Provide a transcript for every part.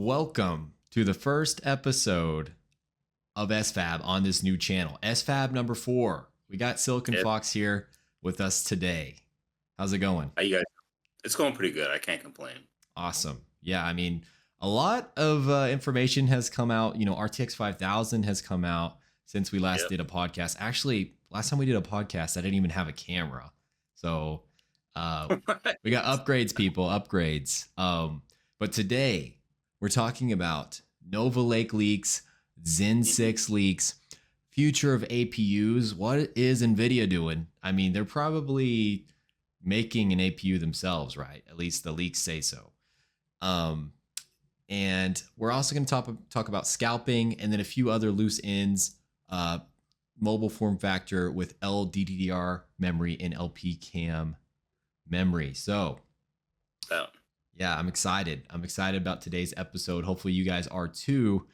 Welcome to the first episode of SFAB on this new channel. SFAB number 4. We got Silicon Yep. Fox here with us today. How's it going? How you guys? It's going pretty good. I can't complain. Awesome. Yeah, I mean, a lot of information has come out. You know, RTX 5000 has come out since we last Yep. did a podcast. Actually, last time we did a podcast, I didn't even have a camera. So we got upgrades, people, upgrades. But today we're talking about Nova Lake leaks, Zen 6 leaks, future of APUs. What is NVIDIA doing? I mean, they're probably making an APU themselves, right? At least the leaks say so. And we're also going to talk about scalping and then a few other loose ends, mobile form factor with LDDR memory and LPCAMM memory. So, yeah, I'm excited. I'm excited about today's episode. Hopefully you guys are too.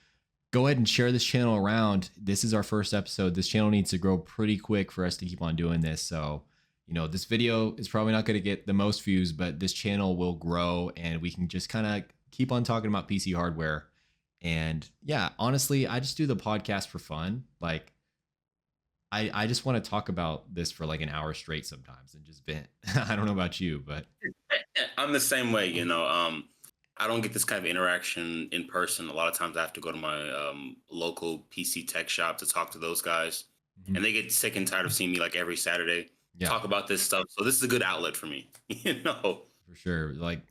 Go ahead and share this channel around. This is our first episode. This channel needs to grow pretty quick for us to keep on doing this. So, you know, this video is probably not going to get the most views, but this channel will grow and we can just kind of keep on talking about PC hardware. And yeah, honestly, I just do the podcast for fun. Like, I just want to talk about this for like an hour straight sometimes and just vent. I don't know about you, but I'm the same way. I don't get this kind of interaction in person. A lot of times I have to go to my local PC tech shop to talk to those guys, and they get sick and tired of seeing me like every Saturday talk about this stuff. So this is a good outlet for me, For sure. Like,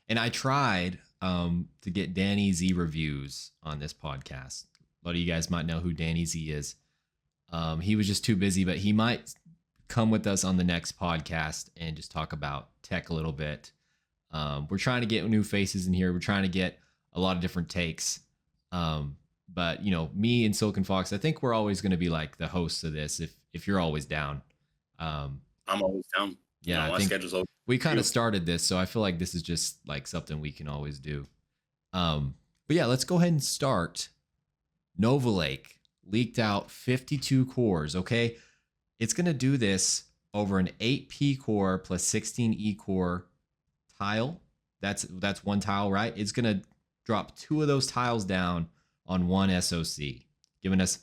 and I tried to get Danny Z reviews on this podcast. A lot of you guys might know who Danny Z is. He was just too busy, but he might come with us on the next podcast and just talk about tech a little bit. We're trying to get new faces in here. We're trying to get a lot of different takes. But you know, me and Silicon Fox, I think we're always going to be like the hosts of this. If you're always down, I'm always down. Yeah, my I think schedule's open. we kind of started this, so I feel like this is just like something we can always do. But yeah, let's go ahead and start. Nova Lake leaked out 52 cores. Okay, it's going to do this over an 8P core plus 16E core tile. That's one tile, right? It's going to drop 2 of those tiles down on one SoC, giving us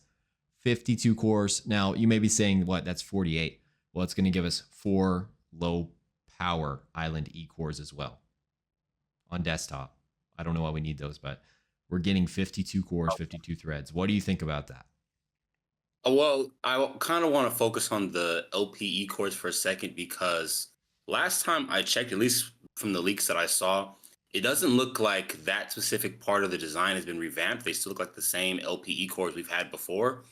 52 cores. Now, you may be saying, what, that's 48. Well, it's going to give us 4 low power Island E cores as well on desktop. I don't know why we need those, but we're getting 52 cores, 52 threads. What do you think about that? Well, I kind of want to focus on the LPE cores for a second because last time I checked, at least from the leaks that I saw, it doesn't look like that specific part of the design has been revamped. They still look like the same LPE cores we've had before.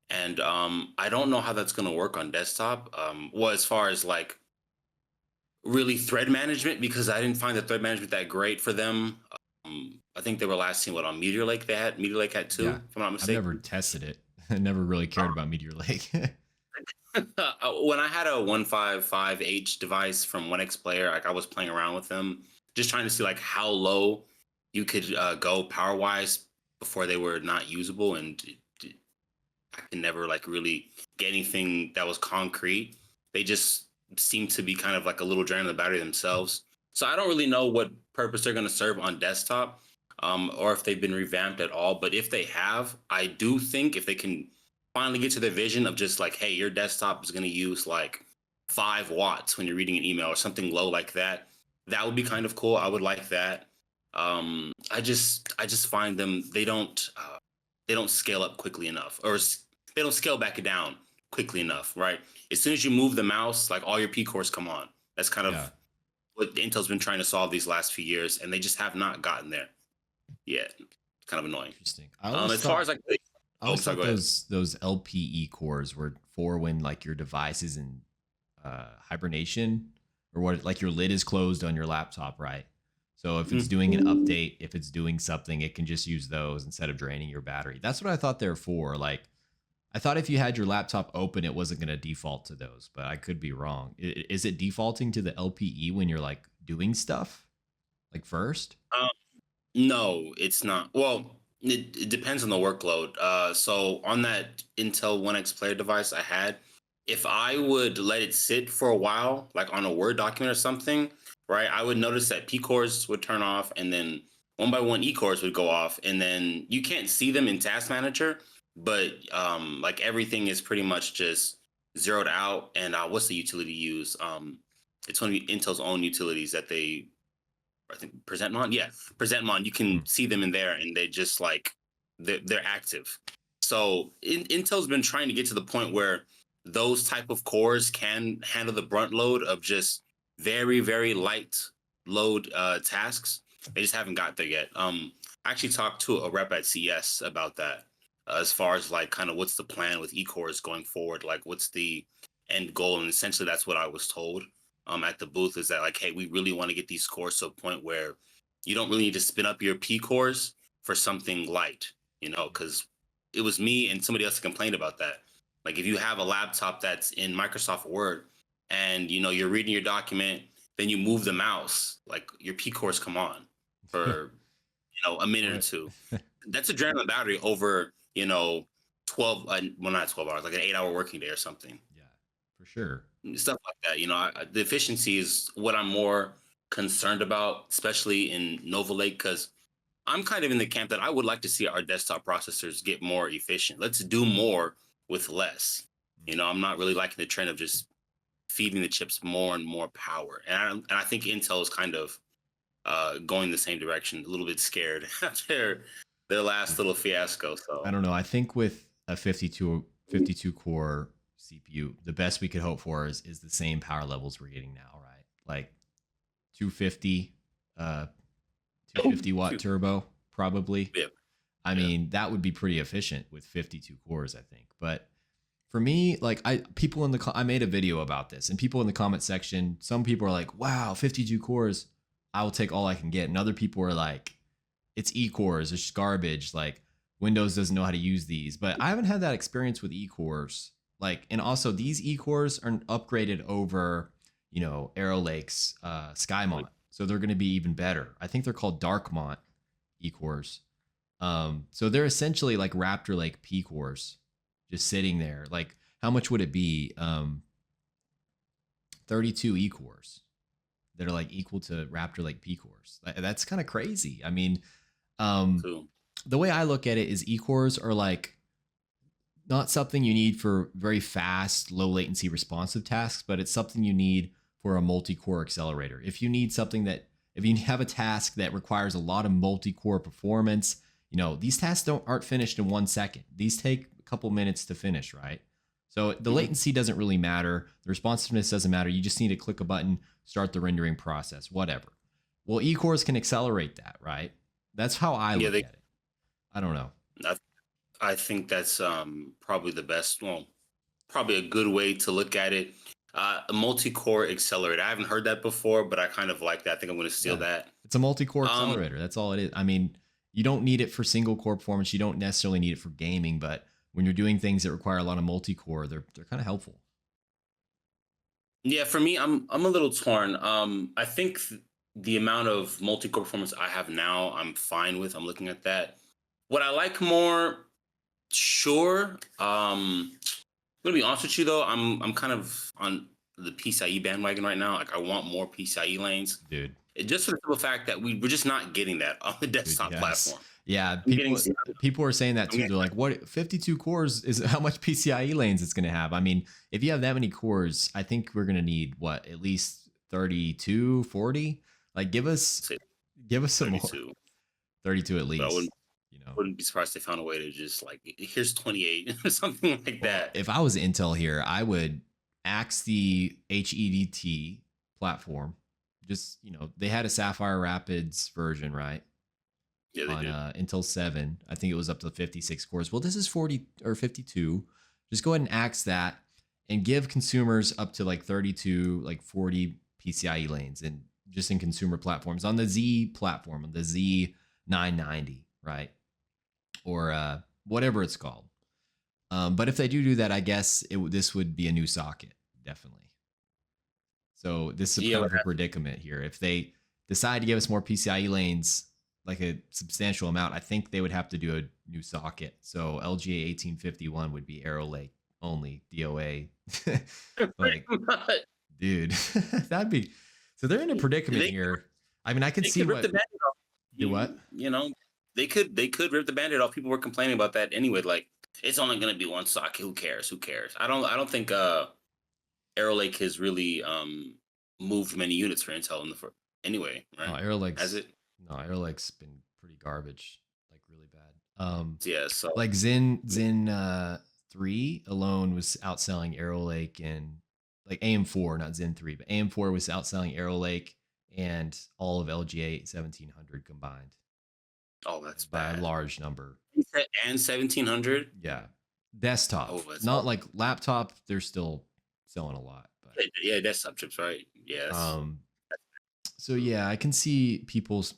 And I don't know how that's going to work on desktop. Well, as far as like really thread management, because I didn't find the thread management that great for them. I think they were last seen on Meteor Lake. Meteor Lake had 2, if I'm not mistaken. I've never tested it. I never really cared about Meteor Lake. When I had a 155H device from 1X Player, like I was playing around with them, just trying to see like how low you could go power wise before they were not usable, and I could never like really get anything that was concrete. They just seem to be kind of like a little drain on the battery themselves. So I don't really know what purpose they're going to serve on desktop, or if they've been revamped at all. But if they have, I do think if they can finally get to their vision of just like, hey, your desktop is going to use like 5 watts when you're reading an email or something low like that, that would be kind of cool. I would like that. I just find them, they don't scale up quickly enough, or they don't scale back down quickly enough, right? As soon as you move the mouse, like all your P cores come on. That's kind of what Intel's been trying to solve these last few years, and they just have not gotten there yet. It's kind of annoying. Interesting. As far as like, I always thought those LPE cores were for when like your device is in hibernation, or what, like your lid is closed on your laptop, right? So if it's doing an update, if it's doing something, it can just use those instead of draining your battery. That's what I thought they're for. Like, I thought if you had your laptop open, it wasn't going to default to those, but I could be wrong. Is it defaulting to the LPE when you're like doing stuff like first? No, it's not. Well, it depends on the workload. So on that Intel 1X Player device I had, if I would let it sit for a while, like on a Word document or something, right, I would notice that P cores would turn off, and then one by one Ecores would go off, and then you can't see them in Task Manager, but like everything is pretty much just zeroed out. And what's the utility used? It's one of Intel's own utilities that they, I think, PresentMon. Yeah, PresentMon. You can see them in there, and they just like they're active. So Intel's been trying to get to the point where those type of cores can handle the brunt load of just very, very light load tasks. They just haven't got there yet. I actually talked to a rep at CES about that, as far as like kind of what's the plan with Ecores going forward, like what's the end goal, and essentially that's what I was told at the booth, is that like, hey, we really want to get these cores to a point where you don't really need to spin up your P cores for something light, because it was me and somebody else that complained about that. Like if you have a laptop that's in Microsoft Word and you're reading your document, then you move the mouse, like your P cores come on for a minute or two. That's a drain on the battery over 12, well, not 12 hours, like an 8-hour working day or something. Yeah, for sure. Stuff like that. The efficiency is what I'm more concerned about, especially in Nova Lake, because I'm kind of in the camp that I would like to see our desktop processors get more efficient. Let's do more with less. I'm not really liking the trend of just feeding the chips more and more power. And I think Intel is kind of going the same direction, a little bit scared after their last little fiasco. So I don't know. I think with a 52 core CPU, the best we could hope for is the same power levels we're getting now, right? Like 250 watt turbo, probably. Yep. I mean, that would be pretty efficient with 52 cores, I think. But for me, like I made a video about this, and people in the comment section, some people are like, wow, 52 cores, I will take all I can get. And other people are like, it's Ecores, it's garbage. Like Windows doesn't know how to use these. But I haven't had that experience with Ecores. Like, and also these Ecores are upgraded over, Arrow Lake's Skymont. So they're going to be even better. I think they're called Darkmont Ecores. So they're essentially like Raptor Lake P cores just sitting there. Like, how much would it be? 32 Ecores that are like equal to Raptor Lake P cores. That's kind of crazy. I mean, the way I look at it is Ecores are like not something you need for very fast, low latency responsive tasks, but it's something you need for a multi-core accelerator. If you have a task that requires a lot of multi-core performance, these tasks aren't finished in 1 second. These take a couple minutes to finish, right? So the latency doesn't really matter. The responsiveness doesn't matter. You just need to click a button, start the rendering process, whatever. Well, Ecores can accelerate that, right? That's how I look at it. I don't know. I think that's probably the best, probably a good way to look at it. A multi-core accelerator. I haven't heard that before, but I kind of like that. I think I'm going to steal that. It's a multi-core accelerator. That's all it is. I mean, you don't need it for single core performance. You don't necessarily need it for gaming, but when you're doing things that require a lot of multi-core, they're kind of helpful. Yeah, for me, I'm a little torn. I think the amount of multi-core performance I have now, I'm fine with. I'm looking at that. What I like more, sure. I'm gonna be honest with you though. I'm kind of on the PCIe bandwagon right now. Like I want more PCIe lanes, dude. Just for the simple fact that we're just not getting that on the desktop platform. Yeah, people are saying that too. They're like, what, 52 cores is how much PCIe lanes it's going to have? I mean, if you have that many cores, I think we're going to need at least 32, 40? Like give us some 32. More. 32 at least. I wouldn't be surprised if they found a way to just like, here's 28 or something like that. If I was Intel here, I would axe the HEDT platform. Just, they had a Sapphire Rapids version, right? Yeah, they did. Intel 7. I think it was up to 56 cores. Well, this is 40 or 52. Just go ahead and axe that and give consumers up to like 32, like 40 PCIe lanes, and just in consumer platforms on the Z platform, on the Z990, right? Or whatever it's called. But if they do that, I guess this would be a new socket, definitely. So this is kind of a predicament here. If they decide to give us more PCIe lanes, like a substantial amount, I think they would have to do a new socket. So LGA 1851 would be Arrow Lake only, DOA. Like, dude, that'd be. So they're in a predicament here. I mean, I can see what. Do what? You know, they could rip the Band-Aid off. People were complaining about that anyway. Like, it's only gonna be one socket. Who cares? Who cares? I don't think Arrow Lake has really moved many units for Intel in the anyway, No, right? Arrow Has Lake's it? no, Arrow Lake's been pretty garbage, like really bad. Yeah. So Like Zen 3 alone was outselling Arrow Lake, and like AM4, not Zen 3, but AM4 was outselling Arrow Lake and all of LGA 1700 combined, oh, that's like, by a bad. large number. And 1700. Yeah. Desktop, Oh, that's not like laptop. They're still selling a lot, but yeah, desktop chips, right? Yes. um, so yeah, I can see people's,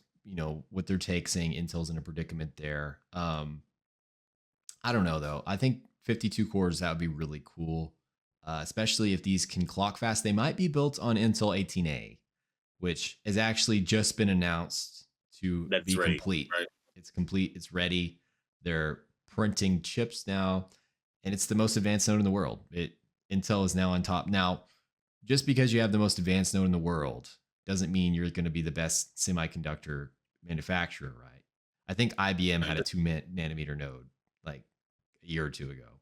what their take saying Intel's in a predicament there. I don't know though. I think 52 cores, that would be really cool, especially if these can clock fast. They might be built on Intel 18A, which has actually just been announced to That's be ready, complete. right? It's complete. It's ready. They're printing chips now, and it's the most advanced node in the world. Intel is now on top. Now, just because you have the most advanced node in the world doesn't mean you're going to be the best semiconductor manufacturer, right? I think IBM had a 2 nanometer node like a year or two ago.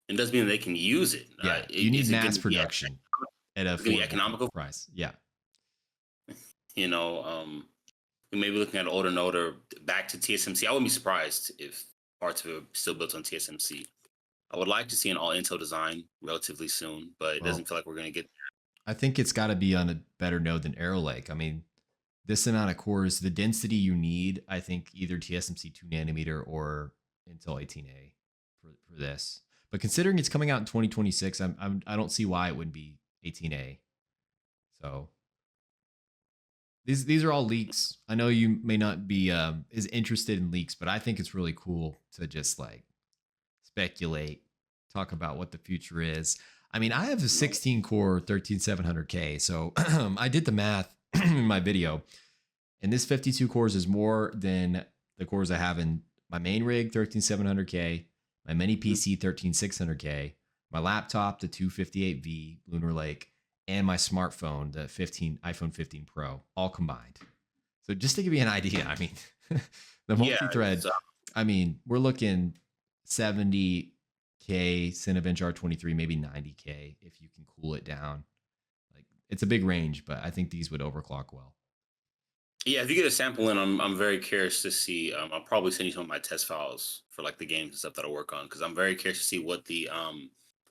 It doesn't mean they can use it. Yeah, you need is it mass gonna be production at a it's gonna be affordable economical? price. Yeah. You know, we may be looking at an older node or back to TSMC. I wouldn't be surprised if parts of it are still built on TSMC. I would like to see an all Intel design relatively soon, but it Well, doesn't feel like we're going to get I think it's got to be on a better node than Arrow Lake. I mean, this amount of cores, the density you need, I think either TSMC 2 nanometer or Intel 18A for this. But considering it's coming out in 2026, I don't see why it wouldn't be 18A. So these are all leaks. I know you may not be as interested in leaks, but I think it's really cool to just like speculate, talk about what the future is. I mean, I have a 16 core 13700K, so I did the math in my video, and this 52 cores is more than the cores I have in my main rig 13700K, my mini PC 13600K, my laptop the 258V Lunar Lake, and my smartphone the iPhone 15 Pro, all combined. So just to give you an idea, I mean, the multi-thread. I mean, we're looking 70K Cinebench R23, maybe 90K if you can cool it down. Like, it's a big range, but I think these would overclock well. Yeah, if you get a sample in, I'm very curious to see. I'll probably send you some of my test files for like the games and stuff that I work on, because I'm very curious to see what the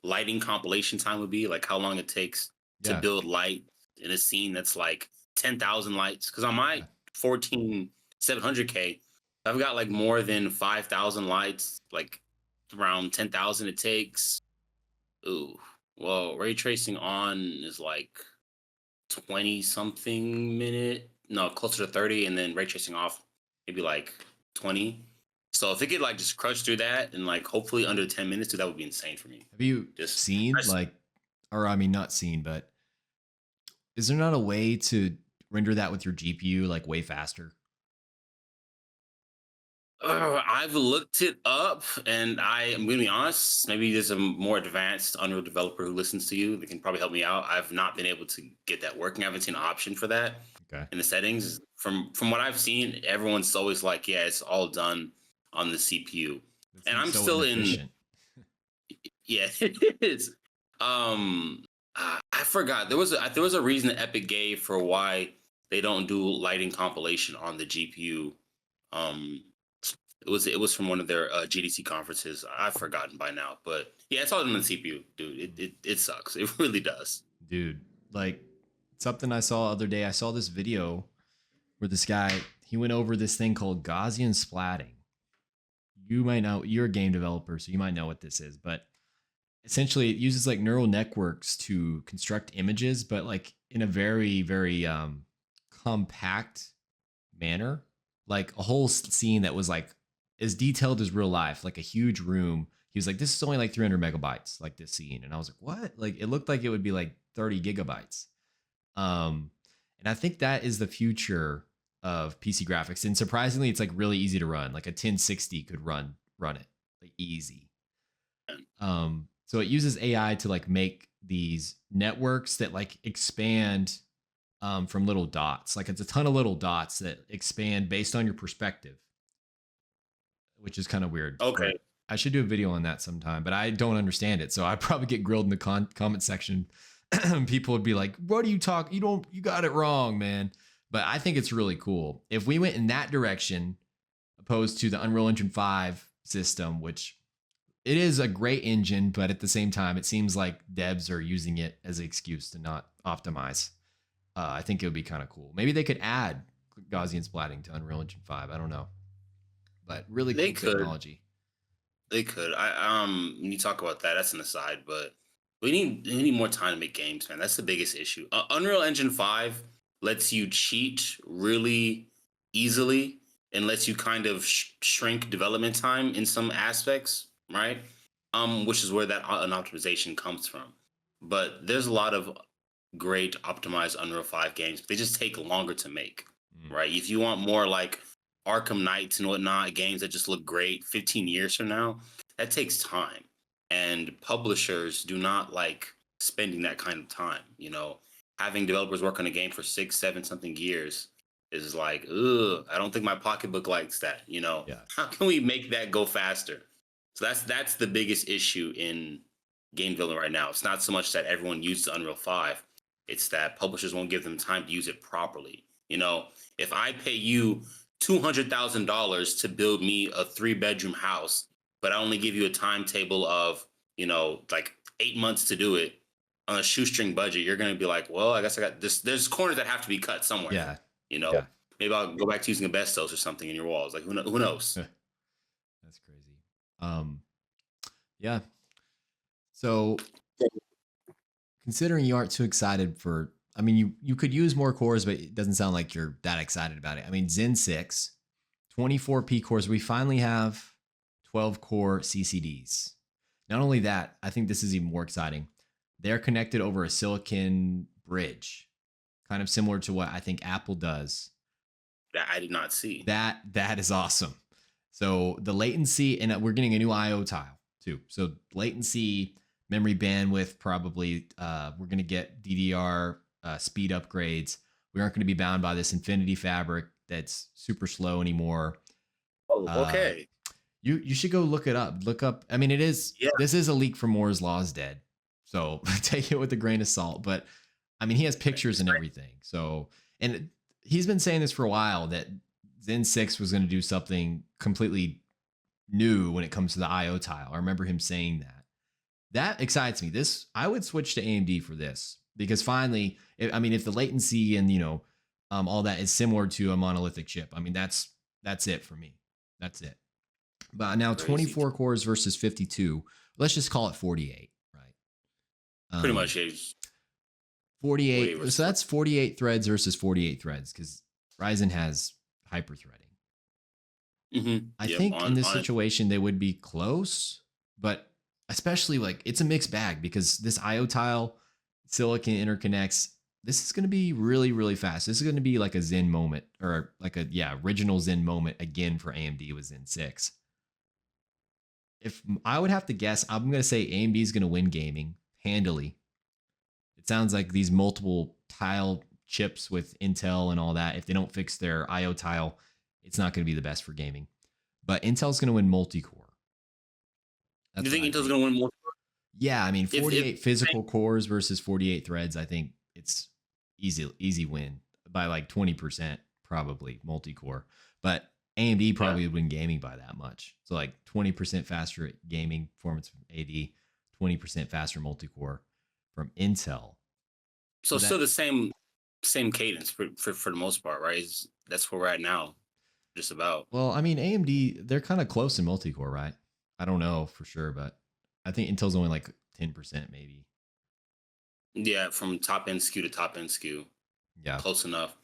lighting compilation time would be, like how long it takes to build light in a scene that's like 10,000 lights. Because on my 14700K, I've got like more than 5,000 lights, like around 10,000 it takes. Ooh, well, ray tracing on is like 20 something minute, no, closer to 30, and then ray tracing off maybe like 20. So if it could like just crush through that and like hopefully under 10 minutes, dude, that would be insane for me. Have you seen not seen, but is there not a way to render that with your GPU like way faster? I've looked it up, and I'm going to be honest. Maybe there's a more advanced Unreal developer who listens to you that can probably help me out. I've not been able to get that working. I haven't seen an option for that in the settings. From what I've seen, everyone's always like, "Yeah, it's all done on the CPU," and I'm still inefficient. Yeah, it is. I forgot there was a reason that Epic gave for why they don't do lighting compilation on the GPU. It was from one of their GDC conferences. I've forgotten by now, but yeah, it's all in the CPU, dude. It sucks. It really does, dude. Like, something I saw the other day. I saw this video where this guy, he went over this thing called Gaussian splatting. You might know, you're a game developer, so you might know what this is, but essentially it uses like neural networks to construct images, but like in a very, very compact manner. Like a whole scene that was like as detailed as real life, like a huge room. He was like, this is only like 300 megabytes, like this scene. And I was like, what? Like, it looked like it would be like 30 gigabytes. And I think that is the future of PC graphics. And surprisingly, it's like really easy to run. Like a 1060 could run it like easy. So it uses AI to like make these networks that like expand from little dots. Like it's a ton of little dots that expand based on your perspective, which is kind of weird. Okay. But I should do a video on that sometime, but I don't understand it. So I probably get grilled in the comment section. People would be like, what are you talking? You got it wrong, man. But I think it's really cool. If we went in that direction, opposed to the Unreal Engine 5 system, which it is a great engine, but at the same time, it seems like devs are using it as an excuse to not optimize. I think it would be kind of cool. Maybe they could add Gaussian splatting to Unreal Engine 5. I don't know. But really cool technology. They could. When you talk about that, that's an aside, but we need more time to make games, man. That's the biggest issue. Unreal Engine 5 lets you cheat really easily and lets you kind of shrink development time in some aspects, right? Which is where that an optimization comes from. But there's a lot of great optimized Unreal 5 games. They just take longer to make, right? If you want more like Arkham Knights and whatnot, games that just look great 15 years from now, that takes time. And publishers do not like spending that kind of time. You know, having developers work on a game for 6, 7 something years is like, ugh, I don't think my pocketbook likes that. You know, How can we make that go faster? So that's the biggest issue in game development right now. It's not so much that everyone uses Unreal 5. It's that publishers won't give them time to use it properly. You know, if I pay you $200,000 to build me a 3-bedroom house, but I only give you a timetable of, you know, like 8 months to do it on a shoestring budget, you're going to be like, well, I guess I got this. There's corners that have to be cut somewhere. Yeah. You know, maybe I'll go back to using asbestos or something in your walls. Like, who knows? That's crazy. Yeah. So considering you aren't too excited for, I mean, you could use more cores, but it doesn't sound like you're that excited about it. I mean, Zen 6, 24P cores. We finally have 12 core CCDs. Not only that, I think this is even more exciting. They're connected over a silicon bridge, kind of similar to what I think Apple does. That I did not see. That is awesome. So the latency, and we're getting a new IO tile too. So latency, memory bandwidth, probably we're going to get DDR speed upgrades. We aren't going to be bound by this Infinity fabric that's super slow anymore. Oh, okay. You should go look it up. Look up. I mean, it is. Yeah. This is a leak from Moore's Law is dead, so take it with a grain of salt. But I mean, he has pictures and everything. So, and he's been saying this for a while that Zen 6 was going to do something completely new when it comes to the IO tile. I remember him saying that. That excites me. This I would switch to AMD for this because finally, I mean, if the latency and all that is similar to a monolithic chip, I mean that's it for me. That's it. But now 24 cores versus 52. Let's just call it 48, right? Pretty much. 48. So that's 48 threads versus 48 threads because Ryzen has hyper threading. Mm-hmm. I think in this situation they would be close, but especially like it's a mixed bag because this IO tile silicon interconnects. This is going to be really, really fast. This is going to be like a Zen moment or like original Zen moment again for AMD with Zen 6. If I would have to guess, I'm going to say AMD is going to win gaming handily. It sounds like these multiple tile chips with Intel and all that, if they don't fix their IO tile, it's not going to be the best for gaming. But Intel's going to win multi-core. You think Intel's going to win multi-core? Yeah, I mean, 48 physical cores versus 48 threads, I think it's easy win by like 20% probably multi-core. But AMD probably would win gaming by that much. So like 20% faster at gaming performance from AD, 20% faster multi-core from Intel. So still the same cadence for the most part, right? That's where we're at now, just about. Well, I mean, AMD, they're kind of close in multi-core, right? I don't know for sure, but I think Intel's only like 10% maybe. Yeah, from top end SKU to top end SKU. Yeah. Close enough.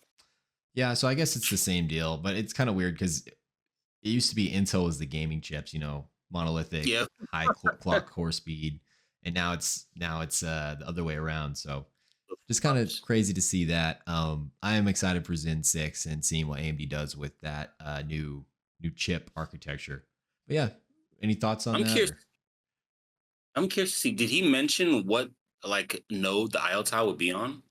Yeah, so I guess it's the same deal, but it's kind of weird because it used to be Intel was the gaming chips, monolithic, high clock core speed, and now it's the other way around. So just kind of crazy to see that. I am excited for Zen 6 and seeing what AMD does with that new chip architecture. But yeah, any thoughts on that? I'm curious to see. Did he mention what like node the IO tile would be on?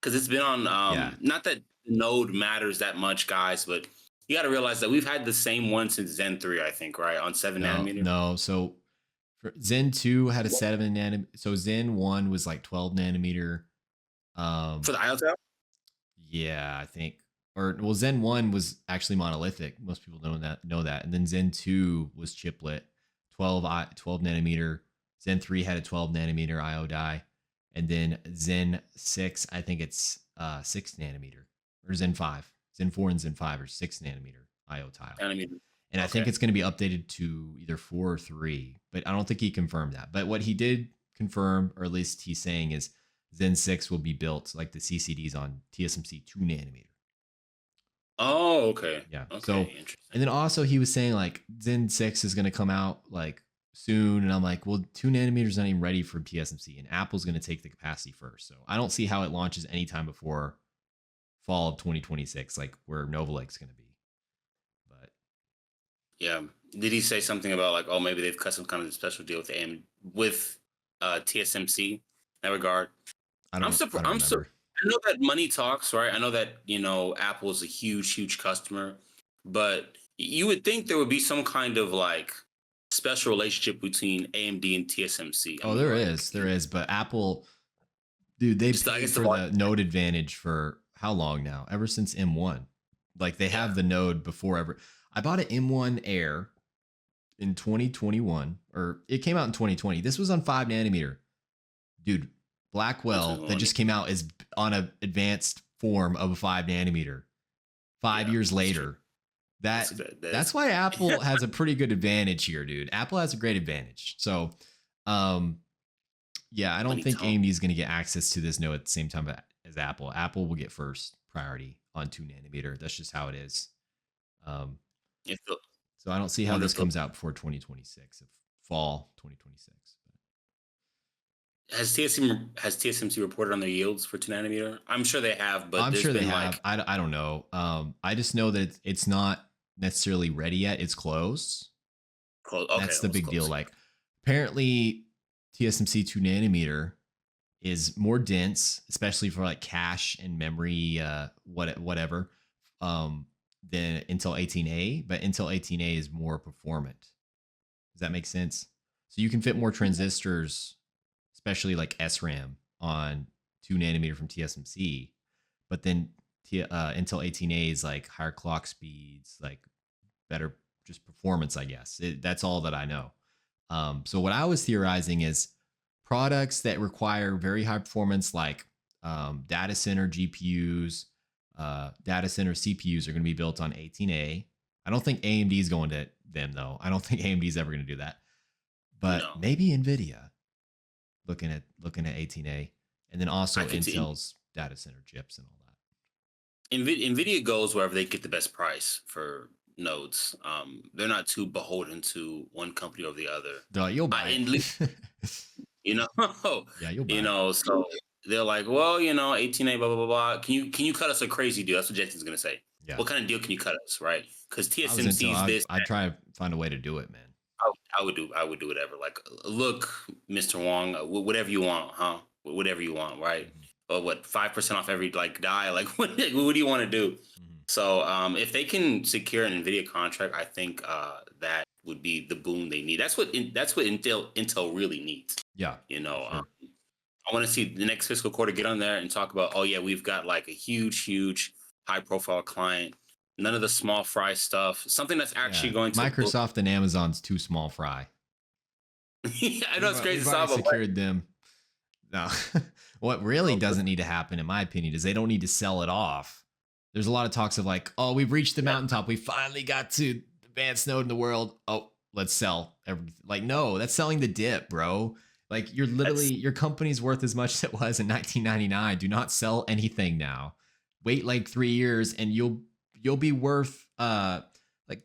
because it's been on. Yeah. Not that the node matters that much, guys, but you got to realize that we've had the same one since Zen 3, I think, right, on 7 nanometer. No. So Zen 2 had a 7 nanometer. So Zen 1 was like 12 nanometer. For the IO tower? Yeah, I think. Or well, Zen 1 was actually monolithic. Most people don't know that. And then Zen 2 was chiplet, 12 nanometer. Zen 3 had a 12 nanometer IO die. And then Zen 6, I think it's 6 nanometer. Or Zen 5. Zen 4 and Zen 5 are 6 nanometer IO tile. Nanometer. And I think it's going to be updated to either 4 or 3, but I don't think he confirmed that. But what he did confirm, or at least he's saying, is Zen 6 will be built like the CCDs on TSMC 2 nanometer. Oh, okay. Yeah. Okay, So, interesting. and then also he was saying like Zen 6 is going to come out like soon. And I'm like, well, 2 nanometers not even ready for TSMC, and Apple's going to take the capacity first. So I don't see how it launches anytime before fall of 2026, like where Nova Lake's going to be. But Yeah. Did he say something about like, oh, maybe they've cut some kind of special deal with TSMC in that regard? I'm surprised. I know that money talks, right? I know that, Apple is a huge, huge customer, but you would think there would be some kind of like special relationship between AMD and TSMC. Oh, there is. But Apple, dude, they paid for the node advantage for how long now? Ever since M1. Like they have the node before ever. I bought an M1 Air in 2021, or it came out in 2020. This was on 5 nanometer. Dude, Blackwell that just came out is on an advanced form of a 5 nanometer. 5 years later. That's why Apple has a pretty good advantage here, dude. Apple has a great advantage. So, yeah, I don't think AMD is going to get access to this node at the same time as Apple. Apple will get first priority on 2 nanometer. That's just how it is. So I don't see how this comes out before 2026, fall 2026. Has TSMC reported on their yields for 2 nanometer? I'm sure they have, but I'm sure they have. I don't know. I just know that it's not necessarily ready yet. It's close. Okay, that's the big deal. Like apparently TSMC 2 nanometer is more dense, especially for like cache and memory, whatever, than Intel 18A. But Intel 18A is more performant. Does that make sense? So you can fit more transistors, especially like SRAM on 2 nanometer from TSMC, but then Intel 18A is like higher clock speeds, like better just performance, I guess. That's all that I know. So what I was theorizing is products that require very high performance, like data center GPUs, data center CPUs are going to be built on 18A. I don't think AMD is going to them though. I don't think AMD is ever going to do that, but maybe NVIDIA. Looking at 18A, and then also Intel's data center chips and all that. NVIDIA goes wherever they get the best price for nodes. They're not too beholden to one company or the other. Duh, you'll buy it. Yeah, you'll buy it. So they're like, well, 18A, blah, blah, blah, blah. Can you cut us a crazy deal? That's what Jason's going to say. Yeah. What kind of deal can you cut us, right? Because TSMC's this. I'd try to find a way to do it, man. I would do whatever. Like, look, Mr. Wong, whatever you want, huh? Whatever you want, right? Or what? 5% off every like die. Like, what do you want to do? Mm-hmm. So, if they can secure an NVIDIA contract, I think that would be the boon they need. That's what Intel really needs. Yeah. Sure. I want to see the next fiscal quarter get on there and talk about, oh yeah, we've got like a huge, high profile client. None of the small fry stuff. Something that's actually going to Microsoft and Amazon's too small fry. Yeah, I know it's crazy. Secured them. No, what really doesn't need to happen, in my opinion, is they don't need to sell it off. There's a lot of talks of like, oh, we've reached the mountaintop. We finally got to the advanced node in the world. Oh, let's sell everything. Like, no, that's selling the dip, bro. Like your company's worth as much as it was in 1999. Do not sell anything now. Wait like 3 years and you'll be worth like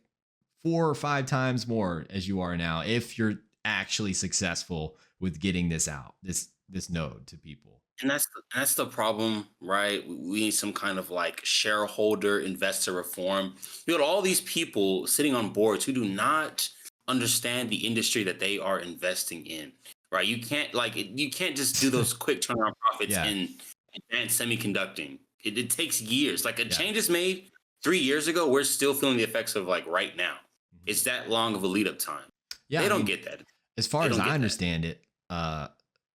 4 or 5 times more as you are now if you're actually successful with getting this out, this node to people. And that's the problem, right? We need some kind of like shareholder investor reform. You got all these people sitting on boards who do not understand the industry that they are investing in, right? You can't just do those quick turnaround profits advanced semiconducting. It takes years. Like a Yeah. change is made 3 years ago, we're still feeling the effects of like right now. Mhm. It's that long of a lead up time. Yeah, They I don't mean, get that. as far They as don't I get that. understand it,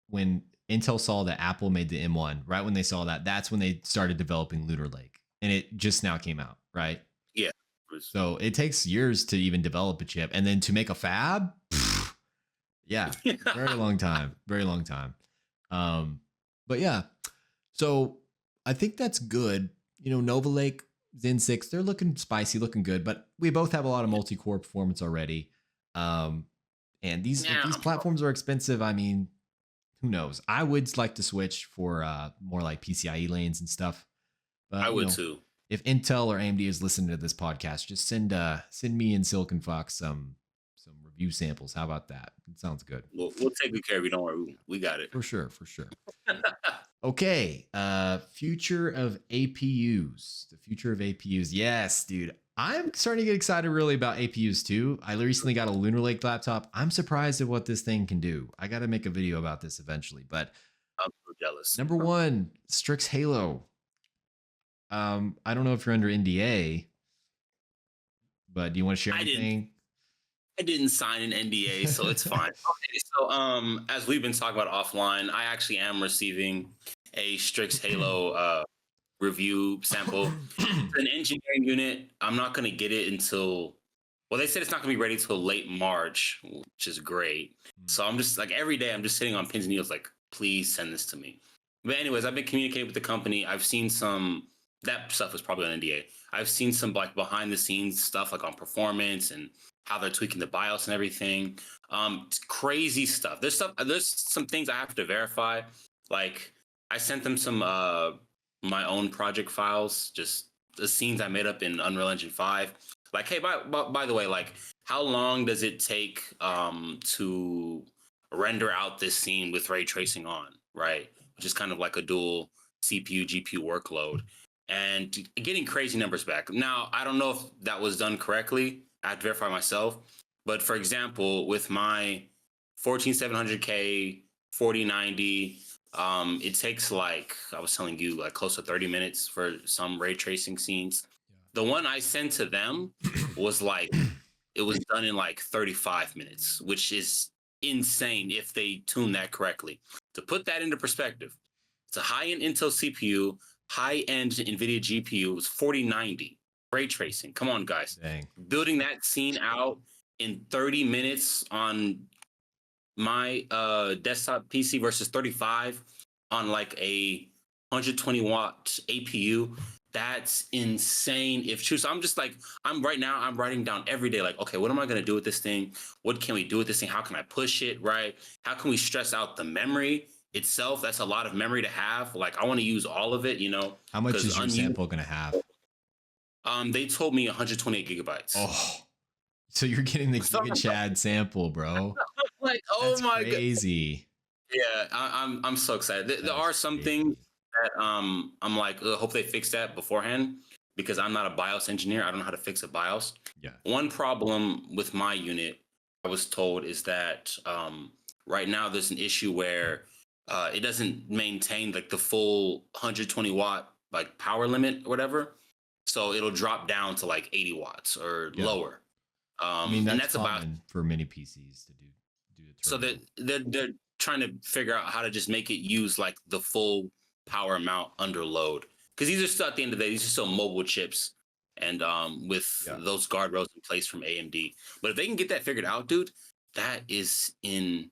when Intel saw that Apple made the M1, right when they saw that, that's when they started developing Lunar Lake, and it just now came out, right? Yeah. It was- So it takes years to even develop a chip, and then to make a fab, yeah, very long time, very long time. But yeah, so I think that's good. You know, Nova Lake, Zen 6, they're looking spicy, looking good, but we both have a lot of multi-core performance already. And these if Now, these platforms are expensive, I mean, who knows? I would like to switch for more like PCIe lanes and stuff. I But you would know, too. if Intel or AMD is listening to this podcast, just send me and Silicon Fox some review samples. How about that? It sounds good. We'll take good care of you. Don't worry. We got it. For sure, for sure. Okay, future of APUs. The future of APUs. Yes, dude. I'm starting to get excited really about APUs too. I recently got a Lunar Lake laptop. I'm surprised at what this thing can do. I got to make a video about this eventually. But I'm so jealous. number one, Strix Halo. I don't know if you're under NDA, but do you want to share anything? I didn't sign an NDA, so it's fine. Okay, so as we've been talking about offline, I actually am receiving a Strix Halo review sample. It's an engineering unit. I'm not going to get it until, well, they said it's not going to be ready till late March, which is great. So I'm just like every day I'm just sitting on pins and needles like, please send this to me. But anyways, I've been communicating with the company. I've seen some, that stuff was probably on NDA. I've seen some like behind the scenes stuff like on performance and how they're tweaking the BIOS and everything. It's crazy stuff. There's some things I have to verify. Like I sent them some my own project files, just the scenes I made up in Unreal Engine 5. Like, hey, by the way, like how long does it take to render out this scene with ray tracing on, right? Which is kind of like a dual CPU GPU workload. And getting crazy numbers back. Now, I don't know if that was done correctly. I have to verify myself. But for example, with my 14700K 4090, it takes like, I was telling you, like close to 30 minutes for some ray tracing scenes. The one I sent to them was like, it was done in like 35 minutes, which is insane if they tune that correctly. To put that into perspective, it's a high-end Intel CPU, high-end NVIDIA GPU was 4090 ray tracing. Come on, guys. Dang. Building that scene out in 30 minutes on my desktop PC versus 35 on like a 120 watt APU. That's insane. If true, so I'm just like, I'm writing down every day, like, okay, what am I going to do with this thing? What can we do with this thing? How can I push it? Right? How can we stress out the memory itself? That's a lot of memory to have. Like, I want to use all of it, you know. How much is your sample going to have? They told me 128 gigabytes. Oh, so you're getting the Giga Chad sample, bro. Like, oh That's my god. Crazy. Yeah, I'm so excited. There are some things that I'm like, hope they fix that beforehand because I'm not a BIOS engineer. I don't know how to fix a BIOS. Yeah. One problem with my unit, I was told, is that right now there's an issue where it doesn't maintain like the full 120 watt like power limit or whatever. So it'll drop down to like 80 watts or lower. I mean, that's common about for many PCs to do the so turbo. they're trying to figure out how to just make it use like the full power amount under load, because these are still, at the end of the day, these are still mobile chips and with those guardrails in place from AMD. But if they can get that figured out, dude, that is insane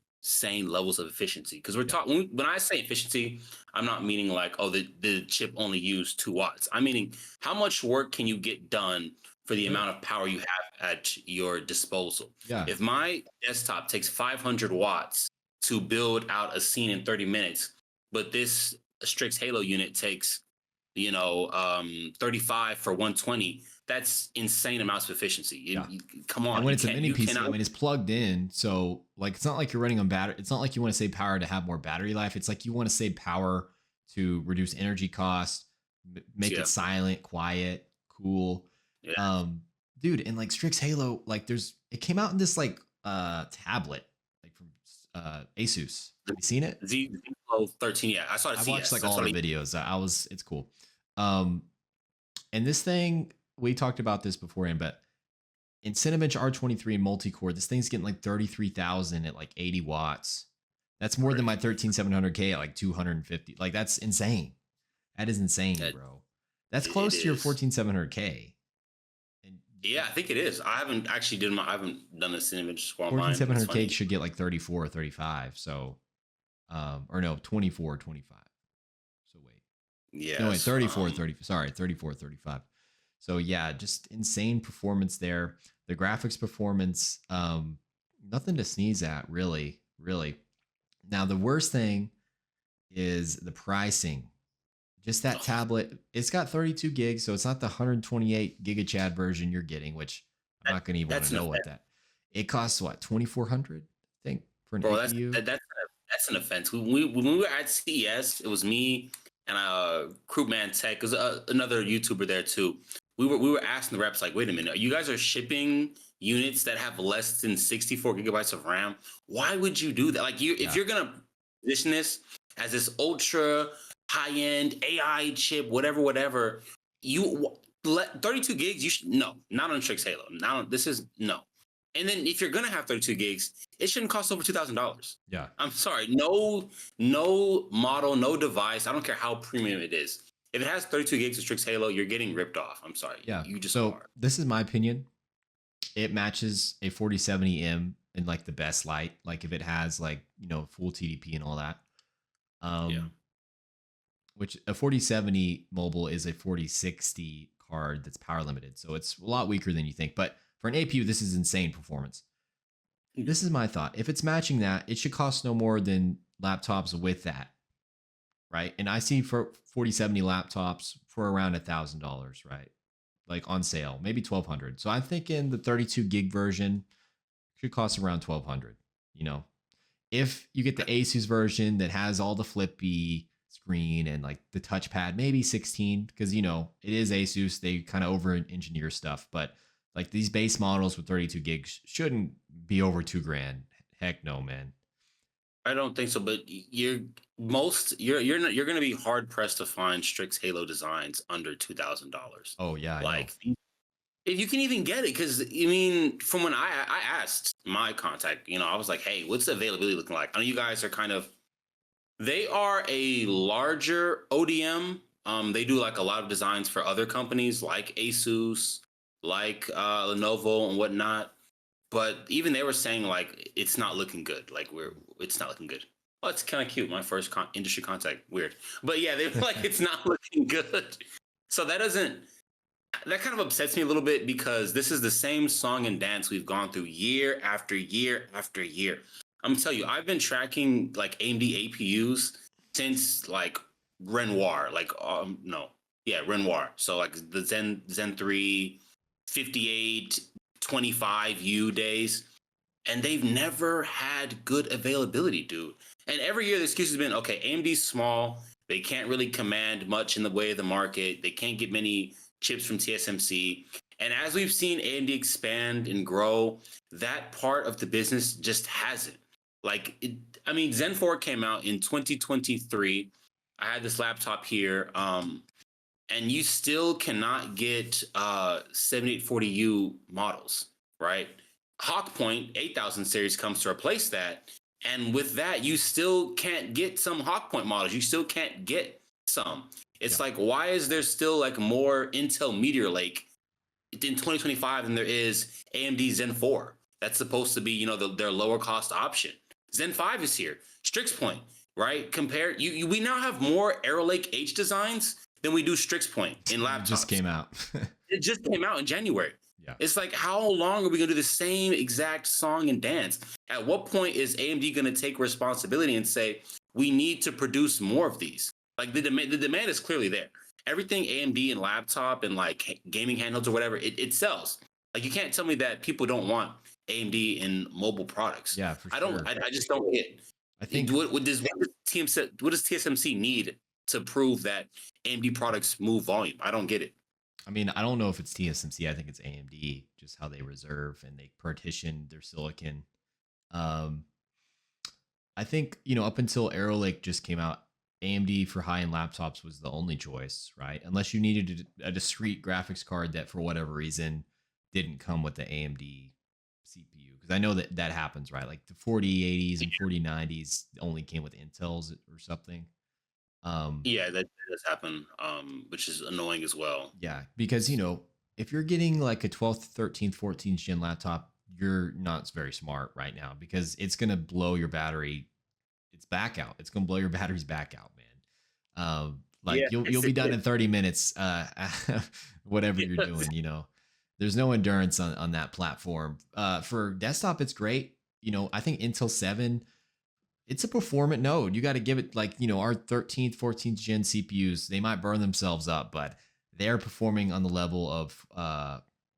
levels of efficiency. Because we're talking, when I say efficiency, I'm not meaning like, oh, the chip only used 2 watts. I'm meaning how much work can you get done for the amount of power you have at your disposal. Yeah. If my desktop takes 500 watts to build out a scene in 30 minutes, but this Strix Halo unit takes, 35 for 120, that's insane amounts of efficiency. Come on. And when it's a mini PC, when it's plugged in, so like it's not like you're running on battery. It's not like you want to save power to have more battery life. It's like you want to save power to reduce energy costs, make it silent, quiet, cool. Yeah. Dude, and like Strix Halo, like it came out in this like tablet, like from Asus. Have you seen it? Z Flow 13. Yeah, I saw the I watched CS. like That's all what the I. videos. It's cool. Um, and this thing, we talked about this beforehand, but in Cinebench R23 and multicore, this thing's getting like 33,000 at like 80 watts. That's more than my 13700K at like 250. Like that's insane. That is insane, That, bro. That's it close to your is. 14700K. And Yeah, I think it is. I haven't actually I haven't done a Cinebench score on mine, but it's 14700K funny. should get like 34 or 35. So, or no, 24 or 25. So wait. No, wait, Yes. 34, 30. Sorry, 34, 35. So yeah, just insane performance there. The graphics performance, nothing to sneeze at, really, really. Now the worst thing is the pricing. Just that tablet, it's got 32 gigs, so it's not the 128 gigachad version you're getting, which I'm not going to even want That's to an know what offense, that. It costs what, 2400, I think, for an bro. APU. That's an offense. When we were at CES, it was me and Crewman Tech. There's another YouTuber there too. We were asking the reps like, wait a minute, you guys are shipping units that have less than 64 gigabytes of RAM. Why would you do that? Like if you're gonna position this as this ultra high end AI chip, whatever, you let 32 gigs. You should no, not on Strix Halo. Now this is no. And then if you're gonna have 32 gigs, it shouldn't cost over $2,000. Yeah. I'm sorry, no model, no device. I don't care how premium it is. If it has 32 gigs of Strix Halo, you're getting ripped off. I'm sorry. Yeah. You just So are. this is my opinion. It matches a 4070M in like the best light. Like if it has like, full TDP and all that. Yeah. Which a 4070 mobile is a 4060 card that's power limited. So it's a lot weaker than you think. But for an APU, this is insane performance. This is my thought. If it's matching that, it should cost no more than laptops with that. Right. And I see for 4070 laptops for around $1,000, right? Like on sale, maybe 1,200. So I'm thinking the 32 gig version should cost around 1,200. If you get the Asus version that has all the flippy screen and like the touchpad, maybe 16, because it is Asus. They kind of over engineer stuff, but like these base models with 32 gigs shouldn't be over $2,000. Heck no, man. I don't think so, but you're going to be hard pressed to find Strix Halo designs under $2,000. Oh yeah, like if you can even get it, because I mean, from when I asked my contact, I was like, hey, what's the availability looking like? I know you guys are they are a larger ODM. They do like a lot of designs for other companies like Asus, like Lenovo and whatnot. But even they were saying like it's not looking good. Like it's not looking good. Oh, it's kind of cute. My first industry contact. Weird. But yeah, they were like it's not looking good. So that kind of upsets me a little bit, because this is the same song and dance we've gone through year after year after year. I'm gonna tell you, I've been tracking like AMD APUs since like Renoir, Renoir. So like the Zen 3 58 25U days, and they've never had good availability, dude. And every year the excuse has been, okay, AMD's small, they can't really command much in the way of the market, they can't get many chips from TSMC. And as we've seen AMD expand and grow, that part of the business just hasn't. Zen 4 came out in 2023. I had this laptop here, and you still cannot get 7840U models, right? Hawkpoint 8000 series comes to replace that. And with that, you still can't get some Hawkpoint models. You still can't get some. It's like, why is there still like more Intel Meteor Lake in 2025 than there is AMD Zen 4? That's supposed to be, their lower cost option. Zen 5 is here. Strix Point, right? We now have more Arrow Lake H designs than we do Strix Point in laptops. It just came out. It just came out in January. Yeah. It's like, how long are we going to do the same exact song and dance? At what point is AMD going to take responsibility and say, we need to produce more of these? Like the demand is clearly there. Everything AMD and laptop and like gaming handhelds or whatever, it sells. Like you can't tell me that people don't want AMD in mobile products. Yeah, for sure. I just don't get. I think what does TSMC need to prove that AMD products move volume? I don't get it. I mean, I don't know if it's TSMC. I think it's AMD, just how they reserve and they partition their silicon. I think, you know, up until Arrow Lake just came out, AMD for high end laptops was the only choice, right? Unless you needed a discrete graphics card that for whatever reason didn't come with the AMD CPU. Because I know that that happens, right? Like the 4080s and 4090s only came with Intels or something. Yeah, that does happen, which is annoying as well. Yeah, because, you know, if you're getting like a 12th, 13th, 14th gen laptop, you're not very smart right now because it's going to blow your battery. It's back out. It's going to blow your batteries back out, man. Like Yeah, you'll be done in 30 minutes, whatever you're yes. doing, you know, there's no endurance on that platform. For desktop, it's great. You know, I think Intel 7, it's a performant node. You got to give it like, you know, our 13th, 14th gen CPUs, they might burn themselves up, but they're performing on the level of,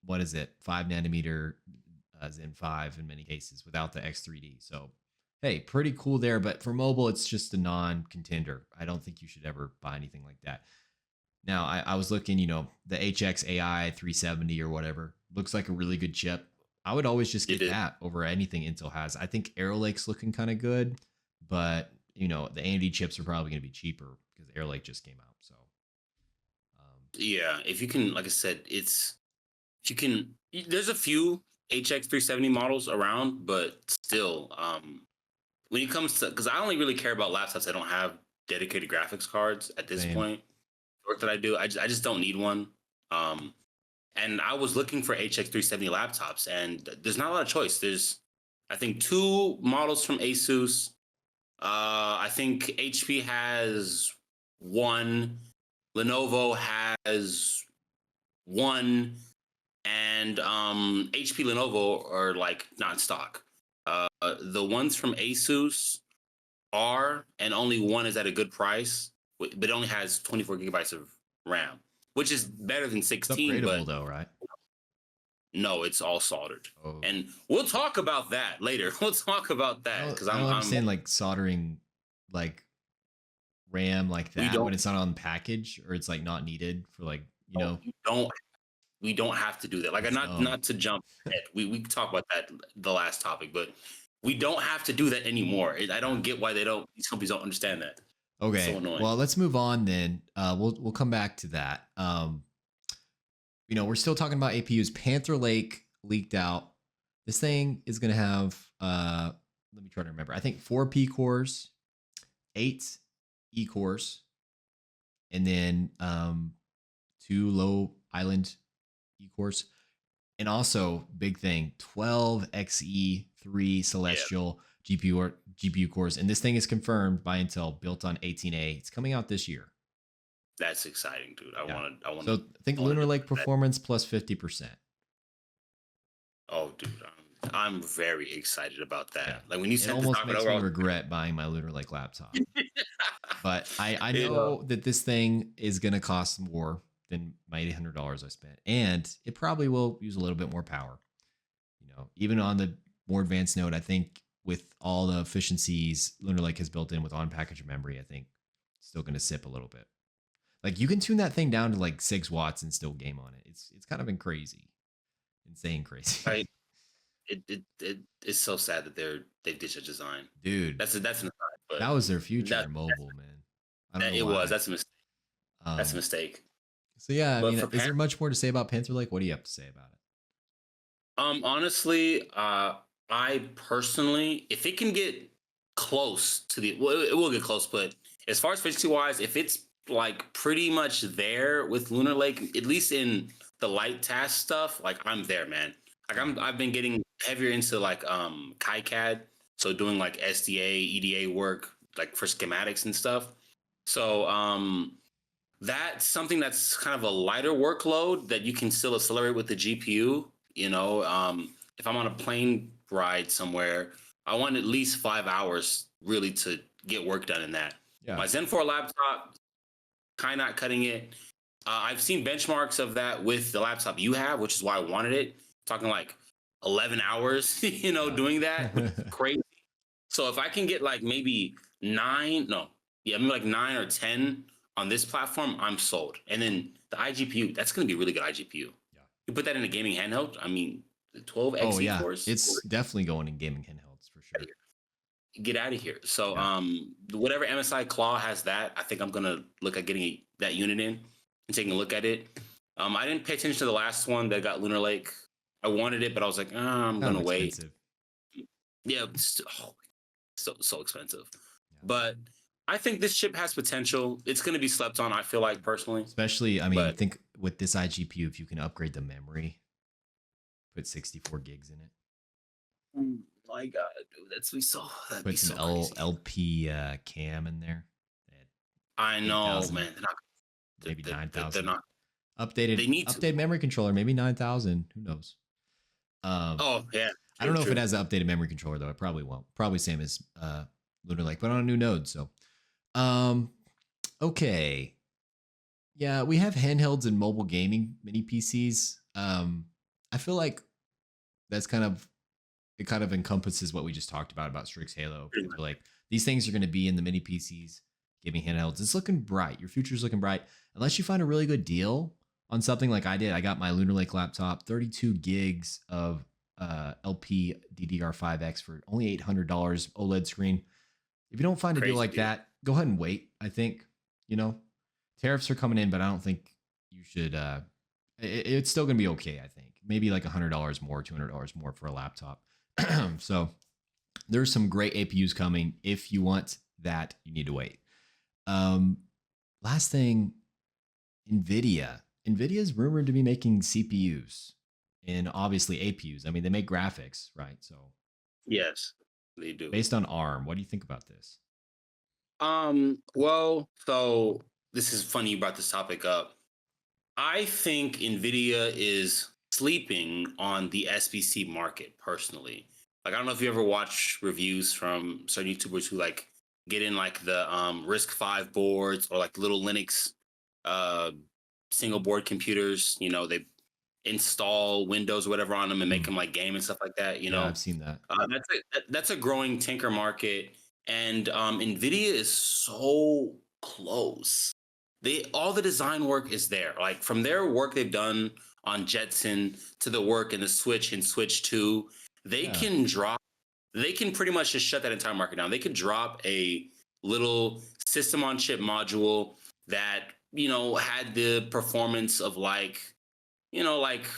what is it? 5 nanometer Zen 5 in many cases without the X3D. So, hey, pretty cool there. But for mobile, it's just a non contender. I don't think you should ever buy anything like that. Now, I was looking, you know, the HX AI 370 or whatever looks like a really good chip. I would always just It get is. that over anything Intel has. I think Arrow Lake's looking kind of good, but you know the AMD chips are probably going to be cheaper because Arrow Lake just came out. So, Yeah, if you can, like I said, it's if you can. There's a few HX 370 models around, but still, when it comes to, because I only really care about laptops that don't have dedicated graphics cards at this same. point. The work that I do, I just don't need one. Um, and I was looking for HX 370 laptops, and there's not a lot of choice. There's, I think, two models from Asus. I think HP has one. Lenovo has one, and HP Lenovo are like not in stock. The ones from Asus are, and only one is at a good price, but it only has 24 gigabytes of RAM, which is better than It's 16. But upgradable though, right? no, it's all soldered, Oh, and we'll talk about that later. We'll talk about that because I don't I'm understand like soldering like RAM like we that when it's not on the package or it's like not needed for like, you know, don't we don't have to do that. Like, that's not dumb. not to jump ahead. We can talk about that the last topic, but we don't have to do that anymore. I Yeah. don't get why they don't. These companies don't understand that. It's so Okay. annoying. Well, let's move on then. We'll come back to that. You know, we're still talking about APUs. Panther Lake leaked out. This thing is going to have, let me try to remember. I think 4 P cores, 8 E cores, and then 2 low island E cores. And also, big thing, 12 XE3 Yeah, Celestial GPU cores. And this thing is confirmed by Intel, built on 18A. It's coming out this year. that's exciting, dude. I Yeah. want to. I want So to. think I want to Lunar do Lake that. performance plus 50%. Oh, dude, I'm very excited about Yeah. that. Like when you It sent the almost topic makes over, I me was regret buying my Lunar Lake laptop. like, But I yeah, know that this thing is going to cost more than my $800 I spent. And it probably will use a little bit more power. You know, even on the more advanced node, I think with all the efficiencies Lunar Lake has built in with on package memory, I think it's still going to sip a little bit. Like you can tune that thing down to like 6 watts and still game on it. It's kind of been crazy, insane crazy, right. It's so sad that they've ditched a design. dude. That's an aside, That but was their future that, in mobile, man. I don't that know it was. why. That's a mistake. That's a Um, mistake. so yeah, I But mean, for is parents. there much more to say about Panther Lake? What do you have to say about it? Honestly, I personally, if it can get close to the, well, it will get close, but as far as efficiency wise, if it's like pretty much there with Lunar Lake, at least in the light task stuff, like I'm there, man. Like Yeah. I've been getting heavier into like KiCad, so doing like SDA, EDA work, like for schematics and stuff. So that's something that's kind of a lighter workload that you can still accelerate with the GPU. You know, if I'm on a plane ride somewhere, I want at least 5 hours really to get work done in that. Yeah. My Zen 4 laptop, kind of not cutting it. I've seen benchmarks of that with the laptop you have, which is why I wanted it. Talking like 11 hours, doing that, which is Yeah. crazy. So if I can get like maybe nine, no, yeah, maybe like 9 or 10 on this platform, I'm sold. And then the iGPU, that's going to be really good iGPU. Yeah. You put that in a gaming handheld. I mean, the 12 Oh XE yeah, cores. it's definitely going in gaming handhelds for sure. get out of here. So Yeah. whatever MSI Claw has that, I think I'm gonna look at getting that unit in and taking a look at it. I didn't pay attention to the last one that got Lunar Lake. I wanted it, but I was like, I'm Kind of gonna wait. expensive. Yeah, so expensive. Yeah. But I think this chip has potential. It's gonna be slept on, I feel like personally. Especially, I mean, But think with this iGPU, if you can upgrade the memory, put 64 gigs in it. oh my god, dude, that'd be Put some so crazy. LP cam in there. I know, 8,000, man. They're not. maybe They're 9,000. not. Updated They need to. updated memory controller, maybe 9,000. Who knows? Oh yeah. I don't know True. if it has an updated memory controller though. It probably won't. Probably same as Lunar Lake, but on a new node. So, okay, yeah, we have handhelds and mobile gaming mini PCs. I feel like that's kind of it. Kind of encompasses what we just talked about Strix Halo. Pretty much. So like these things are going to be in the mini PCs, gaming handhelds. It's looking bright. Your future's looking bright, unless you find a really good deal on something like I did. I got my Lunar Lake laptop, 32 gigs of LP DDR5X for only $800 OLED screen. If you don't find a deal Crazy like deal. that, go ahead and wait. I think, tariffs are coming in, but I don't think you should. It's still going to be okay. I think maybe like $100 more, $200 more for a laptop. So there's some great APUs coming. If you want that, you need to wait. Last thing, NVIDIA. NVIDIA is rumored to be making CPUs and obviously APUs. I mean, they make graphics, right? So Yes, they do. based on ARM, what do you think about this? Well, so this is funny you brought this topic up. I think Nvidia is sleeping on the SBC market personally. Like, I don't know if you ever watch reviews from certain YouTubers who like get in like the RISC-V boards or like little Linux single board computers. They install Windows or whatever on them and make them like game and stuff like that. Yeah, I've seen that. That's a growing tinker market, and Nvidia is so close. All the design work is there. Like from their work they've done on Jetson to the work in the Switch and Switch 2, they can drop. They can pretty much just shut that entire market down. They could drop a little system on chip module that had the performance of like a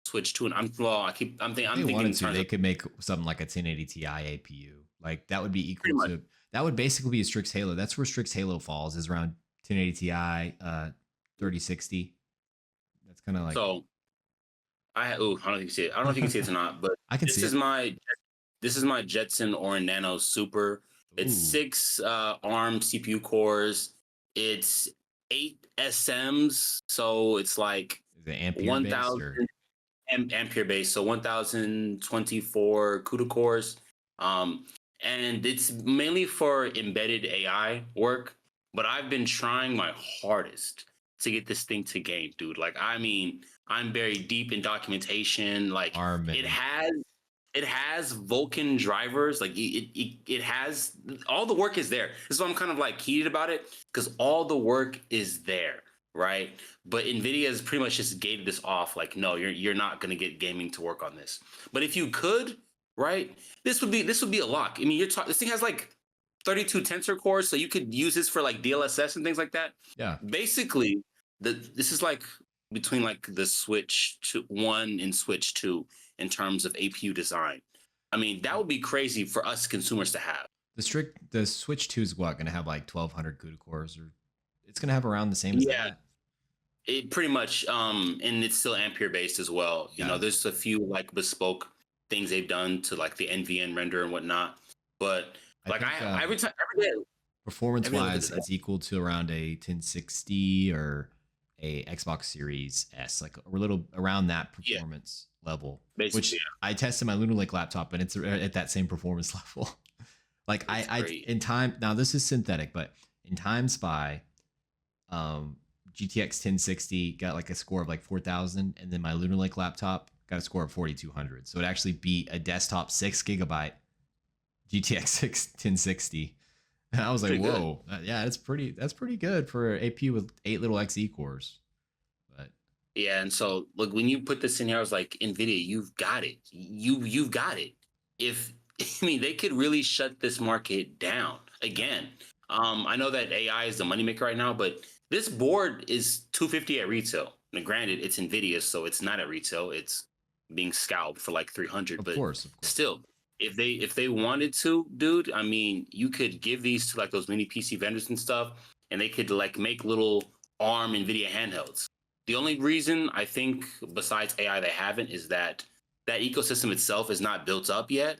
Switch 2. And I'm thinking wanted to, they could make something like a 1080 Ti APU. Like that would be equal to, that would basically be a Strix Halo. That's where Strix Halo falls, is around 1080 Ti, 3060. That's kind of like. So I don't know if you can see it. I don't know if you can see it or not, but I can see it. This is my Jetson Orin Nano Super. It's 6 ARM CPU cores. It's 8 SMs, so it's like 1,000 ampere base, so 1,024 CUDA cores. And it's mainly for embedded AI work, but I've been trying my hardest to get this thing to game, dude. Like, I mean, I'm very deep in documentation. Like, it has Vulkan drivers. Like, it has all the work is there. So I'm kind of like heated about it because all the work is there, right? But NVIDIA has pretty much just gated this off. Like, no, you're not going to get gaming to work on this. But if you could, right, this would be a lock. I mean, this thing has like 32 tensor cores, so you could use this for like DLSS and things like that. Yeah. Basically, this is like between like the Switch 1 and Switch 2 in terms of APU design. I mean, that would be crazy for us consumers to have. The Switch 2 is what, going to have like 1,200 CUDA cores, or it's going to have around the same as that? It pretty much, and it's still ampere based as well. You know, there's a few like bespoke things they've done to like the NVN render and whatnot. But like every day, performance wise, it's equal to around a 1060 or a Xbox Series S, like a little around that performance level. Basically, which I tested my Lunar Lake laptop, and it's at that same performance level. Like in time, now this is synthetic, but in Time Spy, GTX 1060 got like a score of like 4,000, and then my Lunar Lake laptop got a score of 4,200. So it actually beat a desktop 6 gigabyte GTX 1060. And I was like, whoa, yeah, that's pretty good for an APU with 8 little XE cores. But yeah, and so look, when you put this in here, I was like, NVIDIA, you've got it. You've got it. If I mean, they could really shut this market down again. I know that AI is the moneymaker right now, but this board is 250 at retail. Now, granted, it's Nvidia, so it's not at retail. It's being scalped for like 300. Of But course, of course. still, if they wanted to, dude, I mean, you could give these to like those mini PC vendors and stuff, and they could like make little ARM Nvidia handhelds. The only reason I think, besides AI, they haven't is that that ecosystem itself is not built up yet,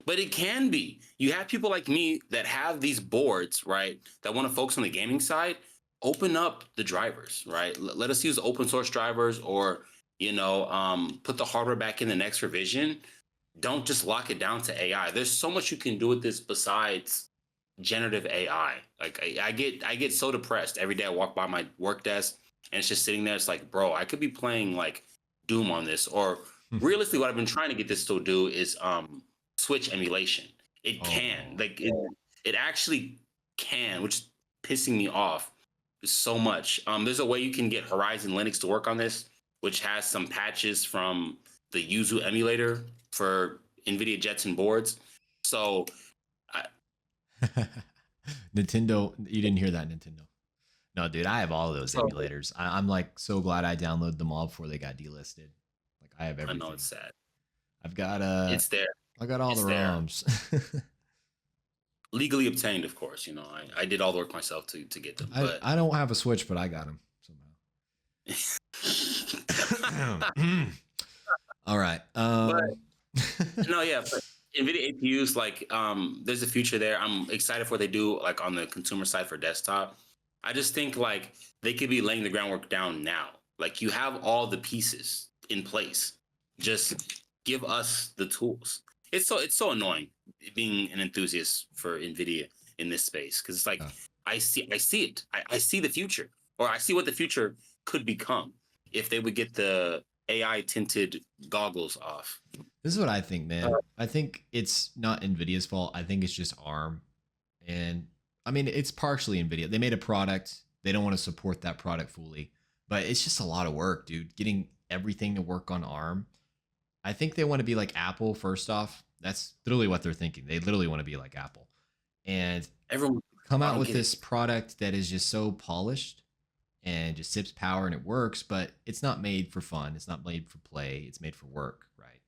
but it can be. You have people like me that have these boards, right? That want to focus on the gaming side. Open up the drivers, right? Let us use open source drivers, or put the hardware back in the next revision. Don't just lock it down to AI. There's so much you can do with this besides generative AI. Like I get so depressed every day. I walk by my work desk and it's just sitting there. It's like, bro, I could be playing like Doom on this, or realistically, what I've been trying to get this to do is Switch emulation. It can, like, it actually can, which is pissing me off so much. There's a way you can get Horizon Linux to work on this, which has some patches from the Yuzu emulator for NVIDIA Jetson boards. So, Nintendo, you didn't hear that, Nintendo. No, dude, I have all of those So- emulators. I'm like so glad I downloaded them all before they got delisted. Like I have I everything. know it's sad. I've got It's there, I got all it's the there. ROMs. legally obtained, of course. I did all the work myself to get them. But I don't have a Switch, but I got them somehow. All right. no, yeah, but NVIDIA APUs, like, there's a future there. I'm excited for what they do, like, on the consumer side for desktop. I just think, like, they could be laying the groundwork down now. Like, you have all the pieces in place. Just give us the tools. It's so annoying being an enthusiast for NVIDIA in this space, because it's like, Yeah. I see it. I see the future, or I see what the future could become if they would get the AI tinted goggles off. This is what I think, man. I think it's not NVIDIA's fault. I think it's just ARM. And I mean, it's partially NVIDIA. They made a product. They don't want to support that product fully. But it's just a lot of work, dude. Getting everything to work on ARM. I think they want to be like Apple, first off. That's literally what they're thinking. They literally want to be like Apple. And Everyone come I out don't with get this product that is just so polished and just sips power and it works, but it's not made for fun. It's not made for play. It's made for work, right?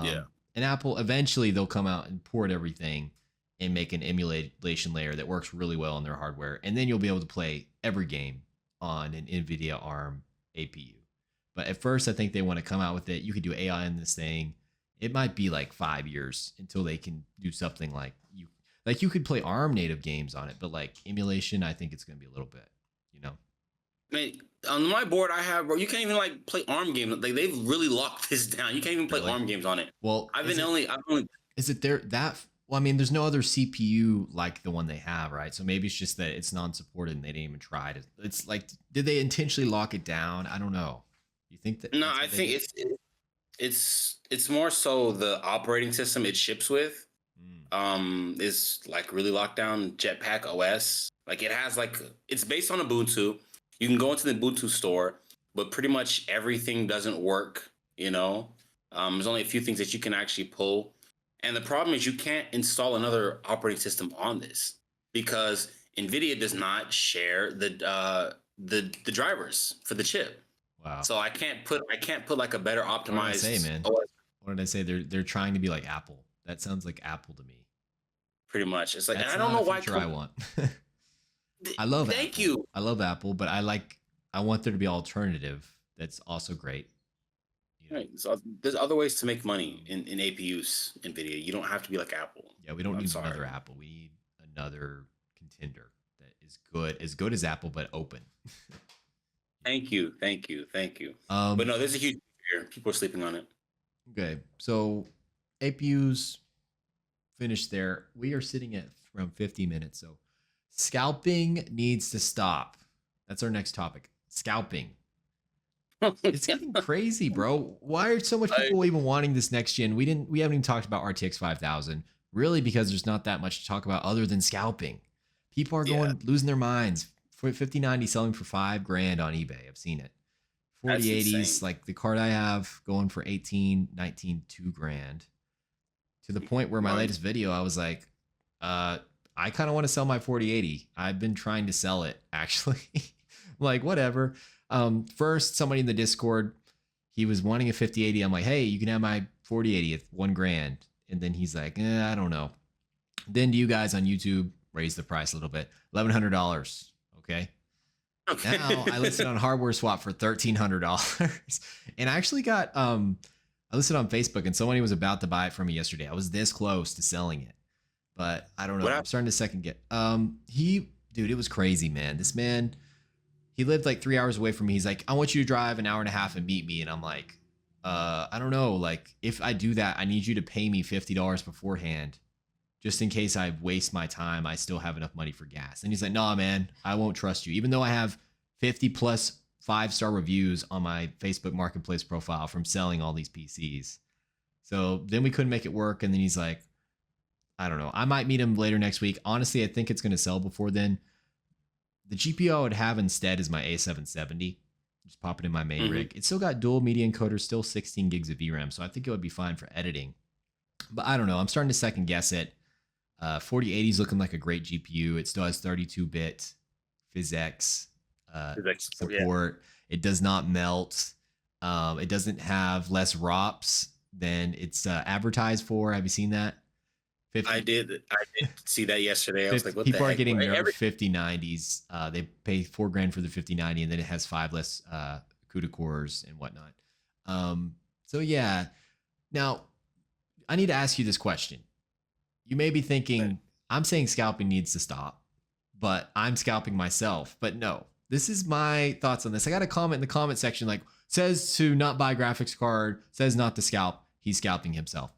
Yeah. And Apple, eventually they'll come out and port everything and make an emulation layer that works really well on their hardware. And then you'll be able to play every game on an NVIDIA ARM APU. But at first, I think they want to come out with it. You could do AI in this thing. It might be like 5 years until they can do something like you could play ARM native games on it, but like emulation, I think it's going to be a little bit, Man, on my board I have, bro, you can't even like play ARM games. Like, they've really locked this down. You can't even play Really? ARM games on it. Well, I've is only it there that well, I mean, there's no other CPU like the one they have, right? So maybe it's just that it's non-supported and they didn't even try to. It's like, did they intentionally lock it down? I don't know. You think that? no, that's I what they think did? it's more so the operating system it ships with Mm. is like really locked down. Jetpack OS, like, it has like, it's based on Ubuntu. You can go into the Ubuntu store, but pretty much everything doesn't work. There's only a few things that you can actually pull, and the problem is you can't install another operating system on this because NVIDIA does not share the drivers for the chip. Wow. So I can't put like a better What did I optimized say, man? OS. What did I say? They're trying to be like Apple. That sounds like Apple to me. Pretty much. It's like, and That's I don't not know a why. future I want. I love Thank Apple. you. I love Apple, but I want there to be alternative that's also great. Right. So there's other ways to make money in APUs, NVIDIA. You don't have to be like Apple. Yeah, we don't I'm need sorry. another Apple. We need another contender that is good as Apple, but open. Thank you. But no, there's a huge fear. People are sleeping on it. Okay, so APUs finished there. We are sitting at around 50 minutes. So scalping needs to stop. That's our next topic. Scalping. It's getting crazy, bro. Why are so much people even wanting this next gen? We haven't even talked about RTX 5000, really, because there's not that much to talk about other than scalping. People are losing their minds. 5090 selling for $5,000 on eBay. I've seen it. 4080s, like the card I have, going for 18, 19, $2,000. to the point where my Right. latest video, I was like, I kind of want to sell my 4080. I've been trying to sell it actually. Like, whatever. First, somebody in the Discord, he was wanting a 5080. I'm like, hey, you can have my 4080 at $1,000. And then he's like, I don't know. Then you guys on YouTube raise the price a little bit, $1,100. Okay. Okay. Now I listed on Hardware Swap for $1,300, and I actually got I listed on Facebook, and somebody was about to buy it from me yesterday. I was this close to selling it, but I don't know. What I'm happened? starting to second get. Dude, it was crazy, man. This man, he lived like 3 hours away from me. He's like, I want you to drive an hour and a half and meet me, and I'm like, I don't know. Like, if I do that, I need you to pay me $50 beforehand, just in case I waste my time. I still have enough money for gas. And he's like, nah, man, I won't trust you. Even though I have 50 plus 5-star reviews on my Facebook Marketplace profile from selling all these PCs. So then we couldn't make it work. And then he's like, I don't know. I might meet him later next week. Honestly, I think it's going to sell before then. The GPU I would have instead is my A770. Just pop it in my main rig. It's still got dual media encoders, still 16 gigs of VRAM. So I think it would be fine for editing. But I don't know. I'm starting to second guess it. 4080 is looking like a great GPU. It still has 32-bit PhysX support. Yeah. It does not melt. It doesn't have less ROPS than it's advertised for. Have you seen that? 50, I did see that yesterday. I was like, what people the heck? Are getting their 5090s. They pay $4,000 for the 5090, and then it has 5 less CUDA cores and whatnot. So yeah. Now, I need to ask you this question. You may be thinking, I'm saying scalping needs to stop, but I'm scalping myself. But no, this is my thoughts on this. I got a comment in the comment section like, says to not buy graphics card, says not to scalp. He's scalping himself.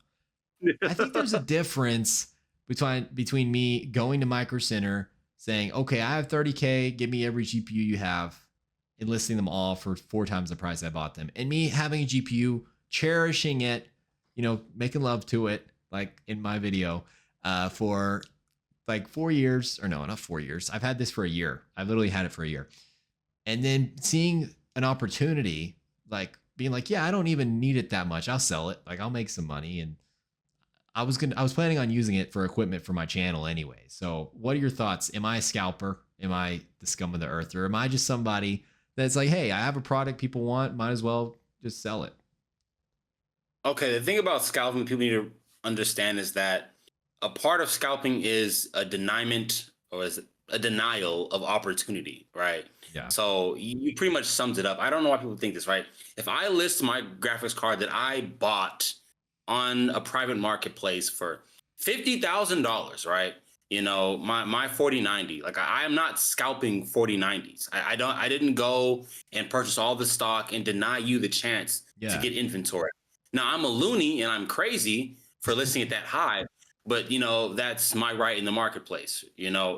I think there's a difference between me going to Micro Center, saying, okay, I have 30K, give me every GPU you have, and listing them all for 4 times the price I bought them. And me having a GPU, cherishing it, making love to it, like in my video, for like 4 years, or no, not 4 years. I've had this for a year. I've literally had it for a year. And then seeing an opportunity, like being like, yeah, I don't even need it that much. I'll sell it. Like, I'll make some money. And I was planning on using it for equipment for my channel anyway. So what are your thoughts? Am I a scalper? Am I the scum of the earth? Or am I just somebody that's like, hey, I have a product people want, might as well just sell it? Okay, the thing about scalping people need to understand is that a part of scalping is a deniement, or is a denial of opportunity, right? Yeah. So you pretty much summed it up. I don't know why people think this, right? If I list my graphics card that I bought on a private marketplace for $50,000, right? My 4090, like I am not scalping 4090s. I didn't go and purchase all the stock and deny you the chance to get inventory. Now I'm a loony and I'm crazy for listing it that high, but that's my right in the marketplace.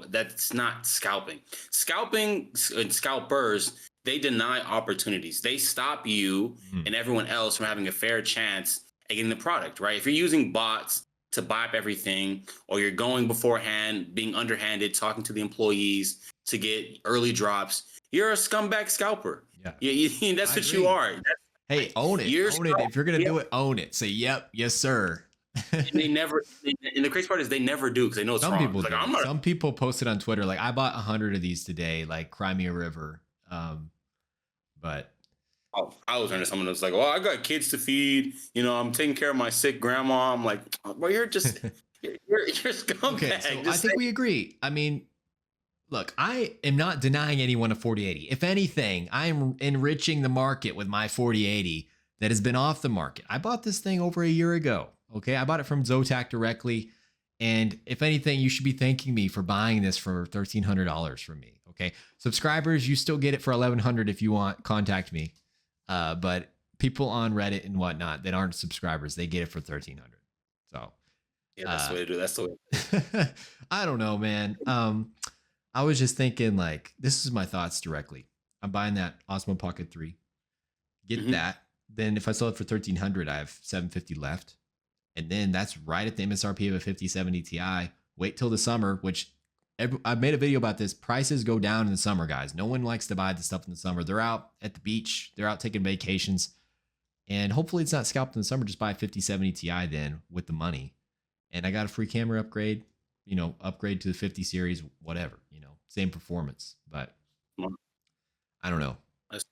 That's not scalping. Scalping and scalpers, they deny opportunities. They stop you and everyone else from having a fair chance at getting the product, right? If you're using bots to buy up everything, or you're going beforehand, being underhanded, talking to the employees to get early drops, you're a scumbag scalper. Yeah, that's what you are. Hey, own it. Own it. If you're gonna do it, own it. Say, yep, yes, sir. And they never. And the crazy part is they never do, because they know it's wrong. People do. Some people posted on Twitter like, I bought 100 of these today, like Cry Me a River. But I was learning someone that was like, well, I got kids to feed. I'm taking care of my sick grandma. I'm like, well, you're just you're scumbag. Okay, so I think we agree. I mean, look, I am not denying anyone a 4080. If anything, I am enriching the market with my 4080 that has been off the market. I bought this thing over a year ago. Okay, I bought it from Zotac directly. And if anything, you should be thanking me for buying this for $1,300 from me. Okay, subscribers, you still get it for $1,100 if you want. Contact me. But people on Reddit and whatnot that aren't subscribers, they get it for $1,300. So yeah, that's the way to do it. That's the way. I don't know, man. I was just thinking, like, this is my thoughts directly. I'm buying that Osmo Pocket 3. Get that. Then if I sell it for $1,300, I have $750 left. And then that's right at the MSRP of a 5070 Ti. Wait till the summer, which I've made a video about this. Prices go down in the summer, guys. No one likes to buy the stuff in the summer. They're out at the beach. They're out taking vacations. And hopefully it's not scalped in the summer. Just buy a 5070 Ti then with the money. and I got a free camera upgrade. Upgrade to the 50 series, whatever. Same performance, but Well, I don't know. that's-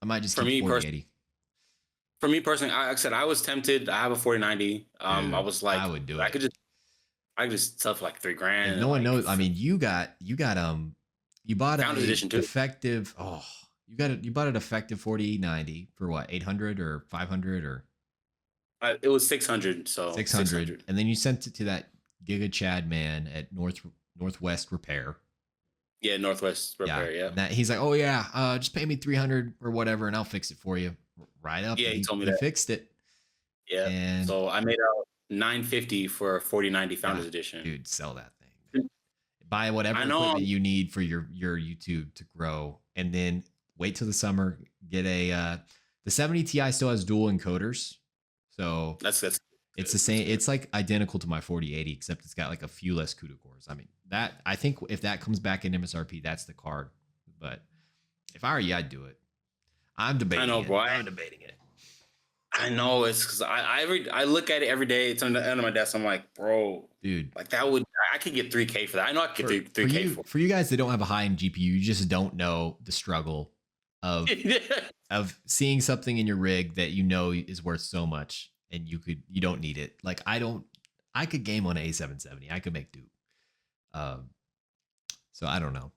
I might just For keep me, 4080. for me personally, like I said, I was tempted. I have a 4090. I Dude, was I like, would do I it. could just, I could just stuff like If $3,000 no and one like knows, I mean, you bought Founders a Edition too. defective. Oh, you bought a defective 4090 for what, 800 or 500 or It was 600, so 600, 600. and then you sent it to that Giga Chad man at Northwest Repair. Yeah, Northwest Yeah, Repair. Yeah, and that he's like, oh yeah, just pay me 300 or whatever, and I'll fix it for you. Right up, yeah, and he told me he that. fixed it, Yeah, and so I made out 950 for a 4090 yeah, Founders Edition. dude, sell that thing. Buy whatever I know. equipment you need for your YouTube to grow, and then wait till the summer. Get the 70 Ti still has dual encoders, so That's it's good. the same. It's like identical to my 4080, except it's got like a few less CUDA cores. I mean, I think if that comes back in MSRP, that's the card. But if I were you, I'd do it. I'm debating I know, it. bro. I'm debating it. I know it's because I look at it every day. It's on the end of my desk. I'm like, bro, Dude, like I could get 3K for that. I know I could for, get for 3K you for. for you guys that don't have a high-end GPU, you just don't know the struggle of of seeing something in your rig that is worth so much, and you don't need it. Like I could game on an A770. I could make do. So I don't know.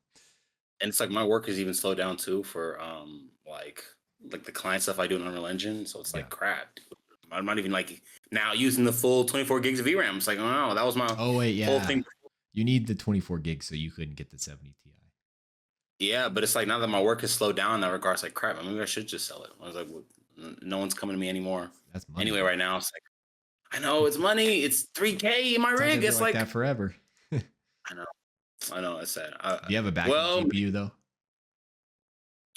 And it's like my work is even slowed down too for like the client stuff I do in Unreal Engine. So it's Yeah. like crap. Dude. I'm not even like now using the full 24 gigs of VRAM. It's like, oh, that was my Oh wait, whole yeah. thing. You need the 24 gigs, so you couldn't get the 70 Ti. Yeah, but it's like now that my work is slowed down in that regard, it's like crap. Maybe I should just sell it. I was like, well, no one's coming to me anymore. That's money. Anyway, right now it's like, I know it's money. It's 3K in my It's not gonna rig. be It's like like that forever. I know. It's sad. Do you have a backup GPU though?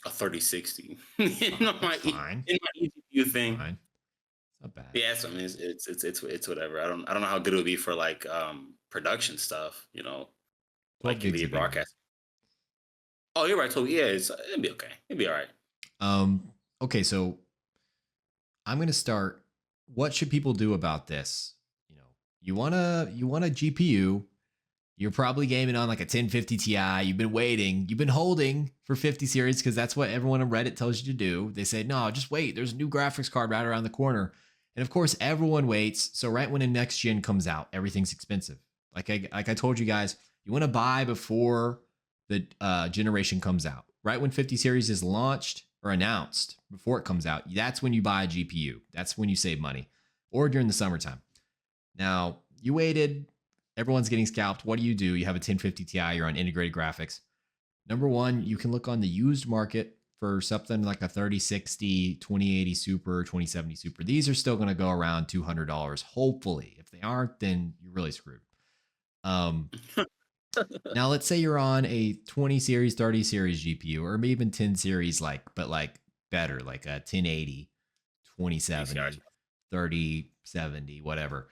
A 3060. That's fine. In my eGPU thing. Fine. It's not bad. Yeah, so, I mean, it's whatever. I don't know how good it would be for like production stuff. 12 like gigs the would be broadcast. Oh, you're right. Totally. Yeah, it'd be okay. It'd be all right. Okay, so I'm gonna start. What should people do about this? You want a GPU. You're probably gaming on like a 1050 Ti. You've been waiting. You've been holding for 50 series because that's what everyone on Reddit tells you to do. They say, no, just wait. There's a new graphics card right around the corner. And of course, everyone waits. So right when a next gen comes out, everything's expensive. Like I told you guys, you want to buy before the generation comes out. Right when 50 series is launched or announced, before it comes out, that's when you buy a GPU. That's when you save money. Or during the summertime. Now, you waited. Everyone's getting scalped. What do? You have a 1050 Ti. You're on integrated graphics. Number one, you can look on the used market for something like a 3060, 2080 Super, 2070 Super. These are still going to go around $200, hopefully. If they aren't, then you're really screwed. Now, let's say you're on a 20 series, 30 series GPU, or maybe even 10 series, but better, like a 1080, 2070, 3070, whatever.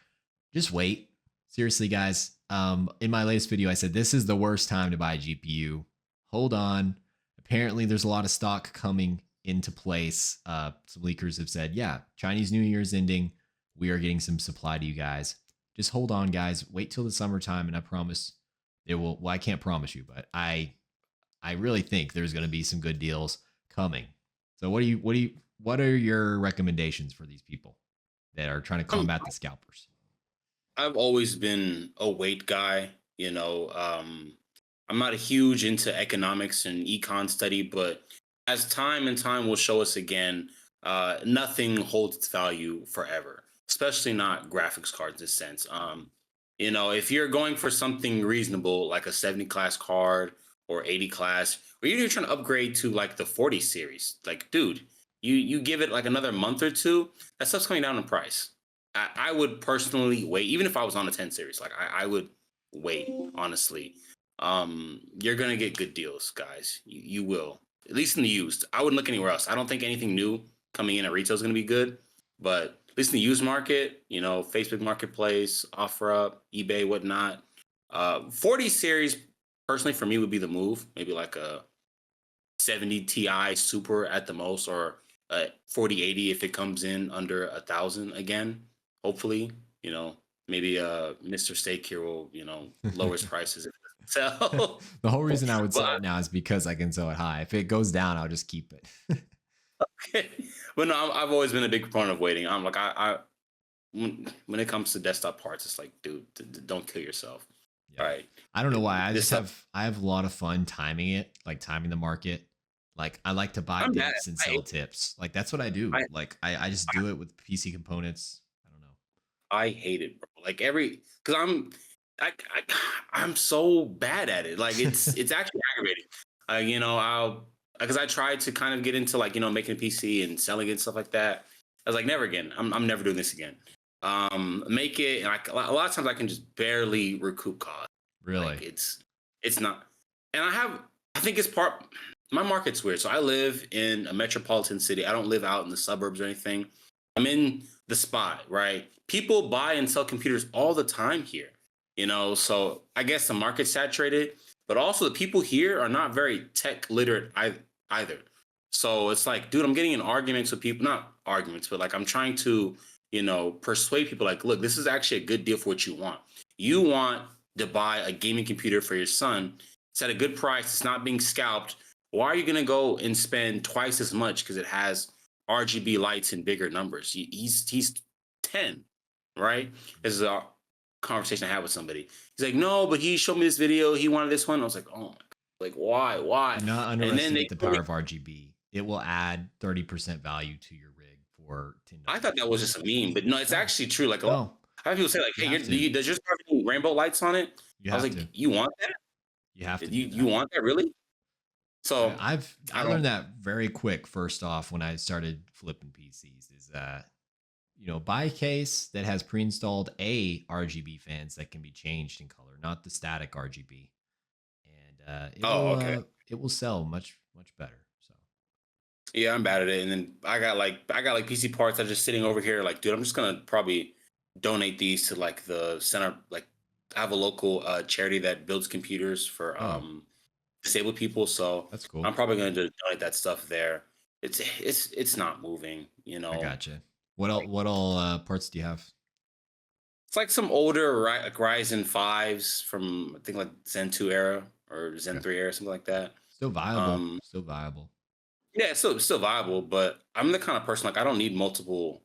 Just wait. Seriously, guys. In my latest video, I said this is the worst time to buy a GPU. Hold on. Apparently, there's a lot of stock coming into place. Some leakers have said, yeah, Chinese New Year's ending. We are getting some supply to you guys. Just hold on, guys. Wait till the summertime, and I promise it will. Well, I can't promise you, but I really think there's going to be some good deals coming. So, what are your recommendations for these people that are trying to combat the scalpers? I've always been a weight guy. I'm not a huge into economics and econ study, but as time and time will show us again, nothing holds its value forever, especially not graphics cards in a sense. If you're going for something reasonable, like a 70 class card or 80 class, or you're trying to upgrade to like the 40 series, like, dude, you give it like another month or two, that stuff's coming down in price. I would personally wait, even if I was on a 10 series, like I would wait, honestly. You're gonna get good deals, guys. You will, at least in the used. I wouldn't look anywhere else. I don't think anything new coming in at retail is gonna be good, but at least in the used market, Facebook Marketplace, OfferUp, eBay, whatnot. 40 series, personally for me would be the move. Maybe like a 70 Ti Super at the most, or a 4080 if it comes in under 1,000 again. Hopefully, maybe Mr. Steak here will, lower his prices if it doesn't sell. The whole reason I would sell But it now is because I can sell it high. If it goes down, I'll just keep it. but no, I've always been a big proponent of waiting. I'm like when it comes to desktop parts, it's like, dude, don't kill yourself. Yeah. All right. I don't know why. I have a lot of fun timing it, like timing the market. Like I like to buy I'm bad. dips and sell tips. Like that's what I do. I, Like I just do it with PC components. I don't know. I hate it, bro. Like because I'm so bad at it. Like it's actually aggravating. I'll because I tried to kind of get into like making a PC and selling it and stuff like that. I was like, never again. I'm never doing this again. Make it, and a lot of times I can just barely recoup costs. Really? Like it's not, and I think it's my market's weird. So I live in a metropolitan city. I don't live out in the suburbs or anything. I'm in the spot, right? People buy and sell computers all the time here, so I guess the market's saturated, but also the people here are not very tech literate either. So it's like, dude, I'm getting in arguments with people, not arguments, but like I'm trying to, persuade people like, look, this is actually a good deal for what you want. You want to buy a gaming computer for your son. It's at a good price. It's not being scalped. Why are you going to go and spend twice as much because it has RGB lights and bigger numbers? He's 10, right? This is a conversation I had with somebody. He's like, no, but he showed me this video. He wanted this one. I was like, oh my God. Like, why? Do not underestimate the power of RGB. It will add 30% value to your rig for $10. I thought that was just a meme, but no, it's actually true. Like, a lot of people say, like, hey, does yours have any rainbow lights on it? I was like, you want that? You have to. You want that, really? So I learned that very quick. First off, when I started flipping PCs, is that buy a case that has pre-installed RGB fans that can be changed in color, not the static RGB, and it will sell much better. So yeah, I'm bad at it. And then I got like PC parts that are just sitting over here. Like, dude, I'm just gonna probably donate these to like the center. Like, I have a local charity that builds computers for disabled people. So that's cool. I'm probably gonna donate that stuff there. It's not moving. I gotcha. What all parts do you have? It's like some older Ryzen 5s from I think like Zen 2 era or Zen 3 era, something like that. Still viable. Still viable. Yeah, it's still viable, but I'm the kind of person like I don't need multiple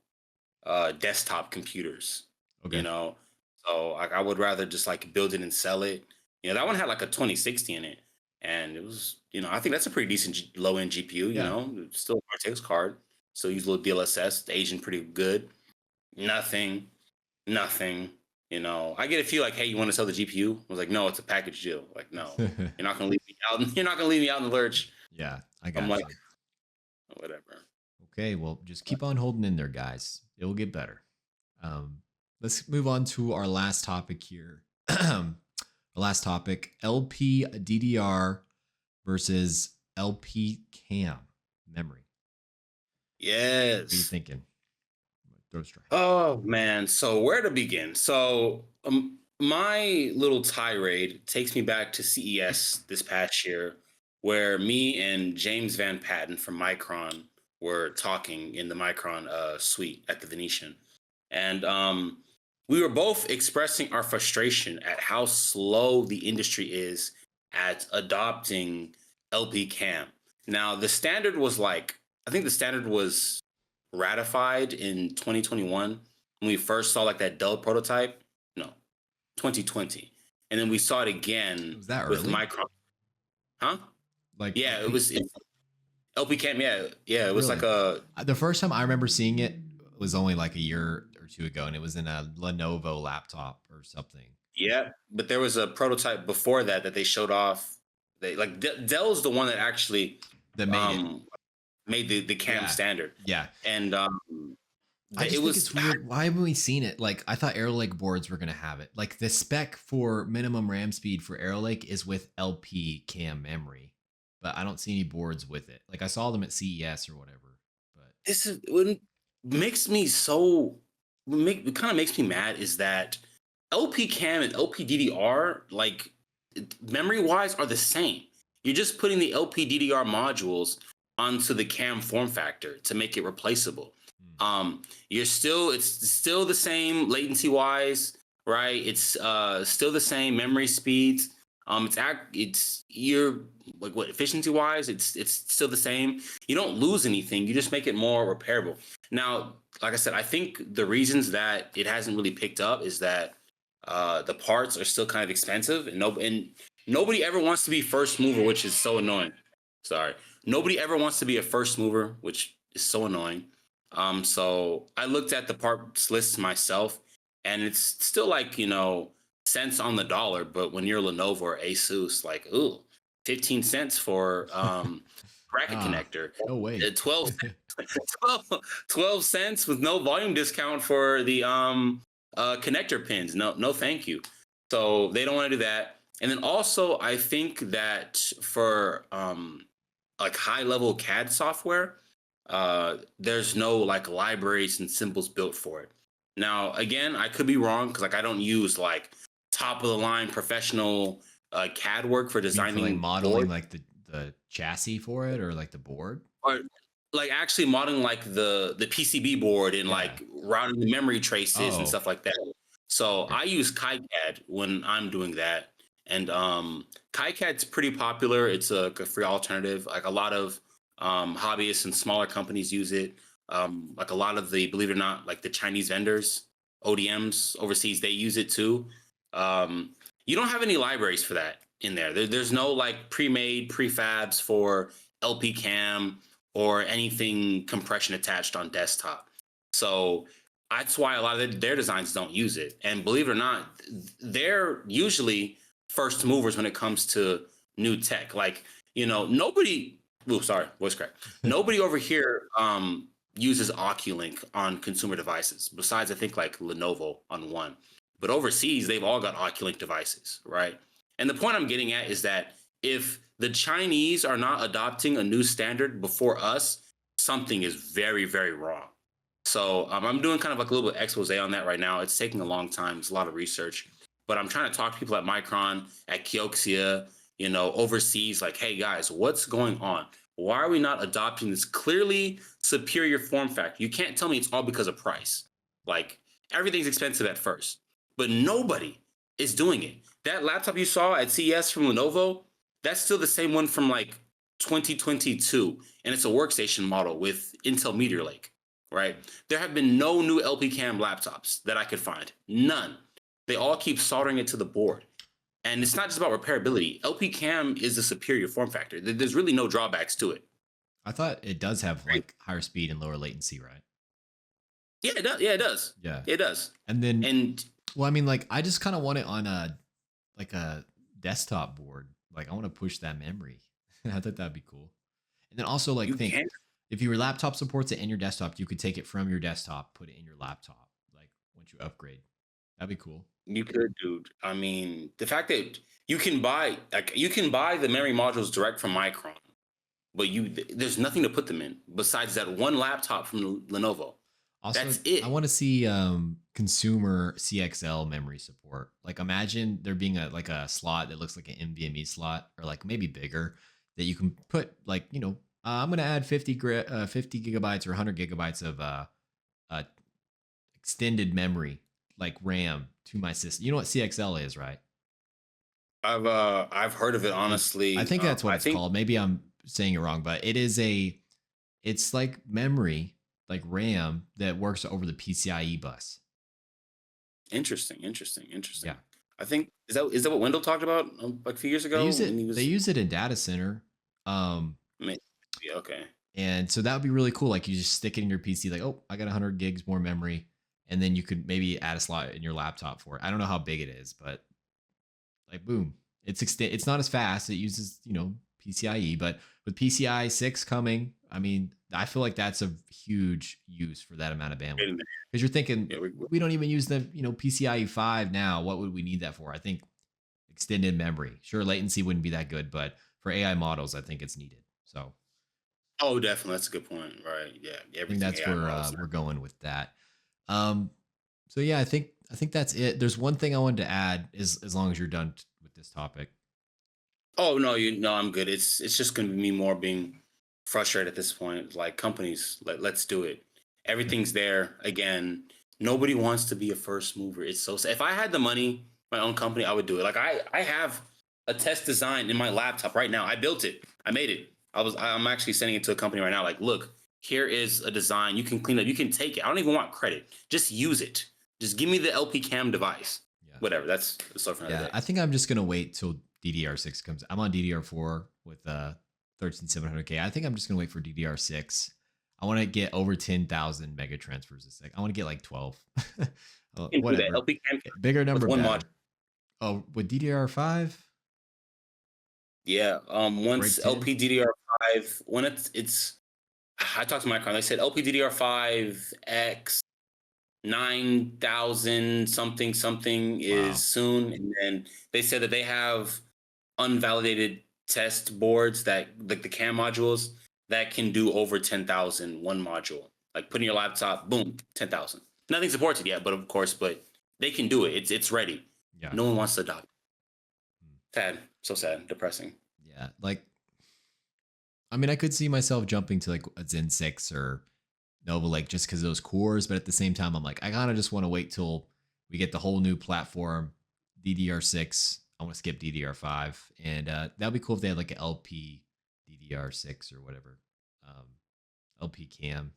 desktop computers. Okay. So I would rather just like build it and sell it. That one had like a 2060 in it, and it was I think that's a pretty decent low end GPU. It's still a RTX card, so use a little DLSS, the aging pretty good. Nothing. I get a few like, hey, you want to sell the GPU? I was like, no, it's a package deal. Like, no, you're not gonna leave me out. You're not gonna leave me out in the lurch. Yeah, I got. I'm like, whatever. Okay, well, just keep on holding in there, guys. It will get better. Let's move on to our last topic here. Our last topic: LPDDR versus LPCAMM memory. Yes. What are you thinking? Oh man, so where to begin? So my little tirade takes me back to CES this past year, where me and James Van Patten from Micron were talking in the Micron suite at the Venetian, and we were both expressing our frustration at how slow the industry is at adopting LPCAMM. Now, the standard was I think the standard was ratified in 2021 when we first saw like that Dell prototype. No, 2020, and then we saw it again was that with early? Micron. Huh? Like, yeah, it was LPCAMM. Yeah, it was really? like the first time I remember seeing it was only like a year or two ago, and it was in a Lenovo laptop or something. Yeah, but there was a prototype before that they showed off. They like Dell's the one that actually made the CAM standard. Yeah, and I just think it's weird. Why haven't we seen it? Like, I thought Arrow Lake boards were gonna have it. Like, the spec for minimum RAM speed for Arrow Lake is with LPCAMM memory, but I don't see any boards with it. Like, I saw them at CES or whatever. But this is what makes me it kind of makes me mad is that LPCAMM and LPDDR, like memory wise, are the same. You're just putting the LPDDR modules onto the CAM form factor to make it replaceable. It's still the same latency wise. right? It's still the same memory speeds. It's you're like what efficiency wise, it's still the same. You don't lose anything. You just make it more repairable. Now, like I said, I think the reasons that it hasn't really picked up is that the parts are still kind of expensive, and nobody ever wants to be first mover, which is so annoying. Sorry, nobody ever wants to be a first mover, which is so annoying. So I looked at the parts list myself, and it's still like cents on the dollar. But when you're Lenovo or Asus, like 15 cents for bracket Ah, connector, no way. 12 cents with no volume discount for the connector pins. No, no, thank you. So they don't want to do that. And then also, I think that for like high level CAD software, there's no like libraries and symbols built for it. Now, again, I could be wrong because like I don't use like top of the line professional CAD work for You mean for like designing modeling boards like the chassis for it or like the board? or like actually modeling like the PCB board and Yeah. like routing the memory traces and Oh, stuff like that. So okay. I use KiCad when I'm doing that. And KiCad's pretty popular. It's a free alternative. Like a lot of hobbyists and smaller companies use it. Like a lot of the, believe it or not, like the Chinese vendors, ODMs overseas, they use it too. You don't have any libraries for that in there. There's no like pre-made prefabs for LPCAMM or anything compression attached on desktop. So that's why a lot of their designs don't use it. And believe it or not, they're usually first movers when it comes to new tech. Like, nobody, oh, sorry, voice crack. Nobody over here uses Oculink on consumer devices, besides I think like Lenovo on one. But overseas, they've all got Oculink devices, right? And the point I'm getting at is that if the Chinese are not adopting a new standard before us, something is very, very wrong. So I'm doing kind of like a little bit of expose on that right now. It's taking a long time. It's a lot of research, but I'm trying to talk to people at Micron, at Kioxia, overseas. Like, hey guys, what's going on? Why are we not adopting this clearly superior form factor? You can't tell me it's all because of price. Like everything's expensive at first, but nobody is doing it. That laptop you saw at CES from Lenovo, that's still the same one from like 2022, and it's a workstation model with Intel Meteor Lake, right? There have been no new LPCAMM laptops that I could find. None. They all keep soldering it to the board. And it's not just about repairability. LPCAMM is the superior form factor. There's really no drawbacks to it. I thought it does have Right? like higher speed and lower latency, right? Yeah, it does. Yeah, it does. Yeah. It does. And then, And well, I mean, like I just kind of want it on a like a desktop board. Like I want to push that memory. I thought that'd be cool. And then also like you think can if your laptop supports it and your desktop, you could take it from your desktop, put it in your laptop. Like once you upgrade, that'd be cool. you could, dude. I mean, the fact that you can buy the memory modules direct from Micron, but there's nothing to put them in besides that one laptop from Lenovo. Also, That's I it. want to see consumer CXL memory support. Like imagine there being a like a slot that looks like an NVMe slot or like maybe bigger that you can put like, I'm going to add 50 gigabytes or 100 gigabytes of uh extended memory like RAM to my system. You know what CXL is, right? I've heard of it I honestly. think that's what I it's think called. Maybe I'm saying it wrong, but it's like memory, like RAM that works over the PCIe bus. interesting. Yeah. I think is that what Wendell talked about like a few years They ago use when he it. They was use it in data center, um, yeah, okay. and so that would be really cool. Like you just stick it in your PC, like, oh, I got 100 gigs more memory, and then you could maybe add a slot in your laptop for it. I don't know how big it is, but like, boom, It's not as fast. It uses PCIe, but with PCI 6 coming, I mean, I feel like that's a huge use for that amount of bandwidth. Wait a minute. Because you're thinking Yeah, we don't even use the PCIe 5 now. What would we need that for? I think extended memory. Sure, latency wouldn't be that good, but for AI models, I think it's needed. So oh, definitely. That's a good point. Right. Yeah. I think Everything that's AI where models now. we're going with that. Um, so yeah, I think that's it. There's one thing I wanted to add, is as long as you're done with this topic. Oh no, I'm good. It's just gonna be me more being frustrated at this point. Like companies, let's do it. Everything's there. Again, Nobody wants to be a first mover. It's so sad. If I had the money, my own company, I would do it. Like I have a test design in my laptop right now. I built it. I made it. I'm actually sending it to a company right now. Like, look, here is a design. You can clean up. You can take it. I don't even want credit. Just use it. Just give me the LPCAMM device. Yeah. Whatever. That's stuff for another day. I think I'm just gonna wait till DDR6 comes. I'm on DDR4 with 13700K. I think I'm just gonna wait for DDR6. I want to get over 10,000 mega transfers a sec. I want to get like 12. Whatever. LPCAMM Bigger number. one mod. Oh, with DDR5? Yeah. Once LPDDR5, when it's I talked to Micron. They said LPDDR5X 9,000 something is soon, and then they said that they have unvalidated test boards that like the CAM modules that can do over 10,000 one module. Like put in your laptop, boom, 10,000. Nothing supported yet, but of course, but they can do it. It's ready. Yeah. No one wants to adopt. Sad, so sad, depressing. Yeah, like I mean, I could see myself jumping to like a Zen 6 or Nova Lake just because of those cores, but at the same time, I'm like, I kind of just want to wait till we get the whole new platform, DDR6. I want to skip DDR5, and that'd be cool if they had like an LP DDR6 or whatever, LPCAMM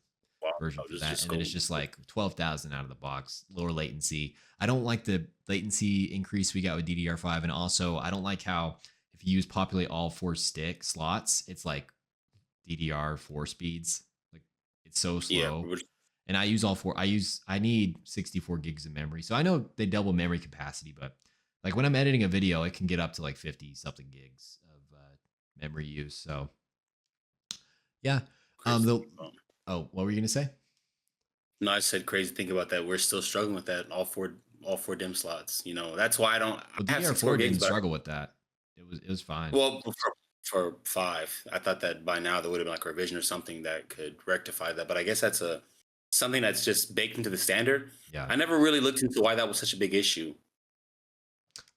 version for that, and then it's just like 12,000 out of the box, lower latency. I don't like the latency increase we got with DDR5, and also I don't like how if you use populate all 4 stick slots, it's like DDR4 speeds. Like it's so slow. Yeah. And I use all 4. I need 64 gigs of memory. So I know they double memory capacity, but like when I'm editing a video, it can get up to like 50 something gigs of memory use. So yeah. Oh, what were you gonna say? No, I said crazy. Think about that. We're still struggling with that. All four DIMM slots. You know, that's why I don't. Well, DDR4 didn't struggle with that. It was fine. Well, for 5, I thought that by now there would have been like a revision or something that could rectify that. But I guess that's something that's just baked into the standard. Yeah. I never really looked into why that was such a big issue.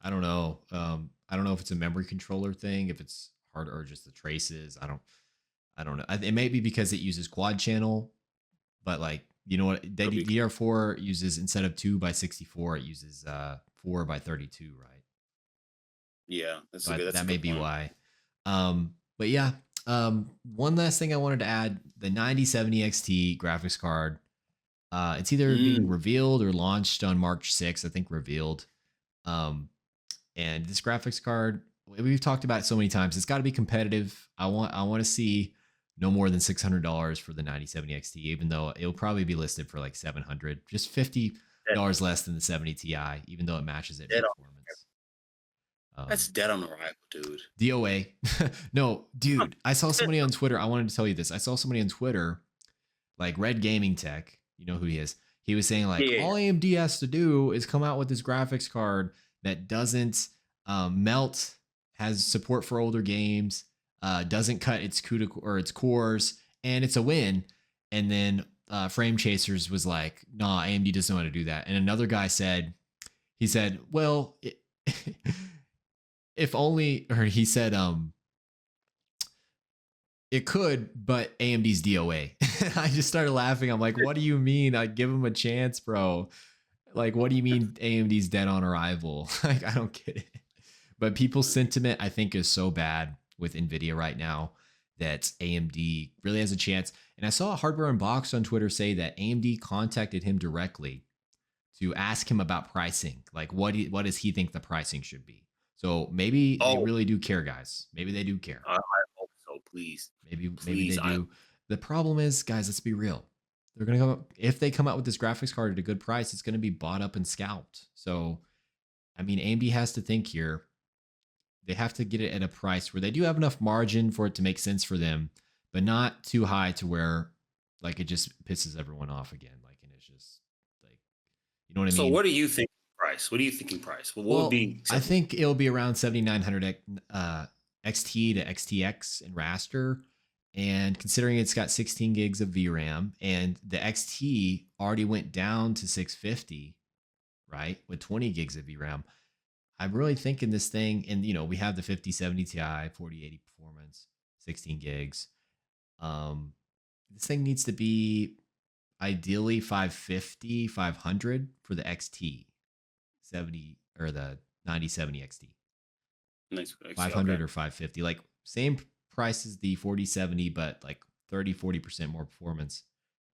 I don't know. I don't know if it's a memory controller thing, if it's hard or just the traces. I don't know. It may be because it uses quad channel, but like, you know what? DDR4 uses, instead of 2x64, it uses 4x32, right? Yeah, that may be why. But yeah, one last thing I wanted to add: the 9070 XT graphics card. It's either being revealed or launched on March 6th. I think revealed. And this graphics card, we've talked about it so many times. It's got to be competitive. I want to see no more than $600 for the 9070 XT, even though it'll probably be listed for like $700, just $50 less than the 70 Ti, even though it matches it in performance. That's dead on arrival, dude. DOA. No, dude, I saw somebody on Twitter. I wanted to tell you this. I saw somebody on Twitter, like Red Gaming Tech. You know who he is. He was saying like, all AMD has to do is come out with this graphics card that doesn't melt, has support for older games, doesn't cut its its cores, and it's a win. And then Frame Chasers was like, nah, AMD doesn't know how to do that. And another guy said, well, if only, or he said, it could, but AMD's DOA. I just started laughing. I'm like, what do you mean? I give him a chance, bro. Like, what do you mean AMD's dead on arrival? Like, I don't get it. But people's sentiment, I think, is so bad with NVIDIA right now that AMD really has a chance. And I saw a Hardware Unboxed on Twitter say that AMD contacted him directly to ask him about pricing. Like, what does he think the pricing should be? So maybe they really do care, guys. Maybe they do care. I hope so, please. Maybe they do. The problem is, guys, let's be real. They're going to come up, if they come out with this graphics card at a good price, it's going to be bought up and scalped. So, I mean, AMD has to think here. They have to get it at a price where they do have enough margin for it to make sense for them, but not too high to where like it just pisses everyone off again. Like, and it's just like, you know what I mean? So what do you think price? What are you thinking price? What would be? I think it'll be around 7900 XT to XTX in raster. And considering it's got 16 gigs of VRAM and the XT already went down to 650, right? With 20 gigs of VRAM. I'm really thinking this thing, and you know, we have the 5070 Ti, 4080 performance, 16 gigs. This thing needs to be ideally 550, 500 for the XT 70 or the 9070 XT. Nice. 500 Okay. or 550. Like same price as the 4070, but like 30-40% more performance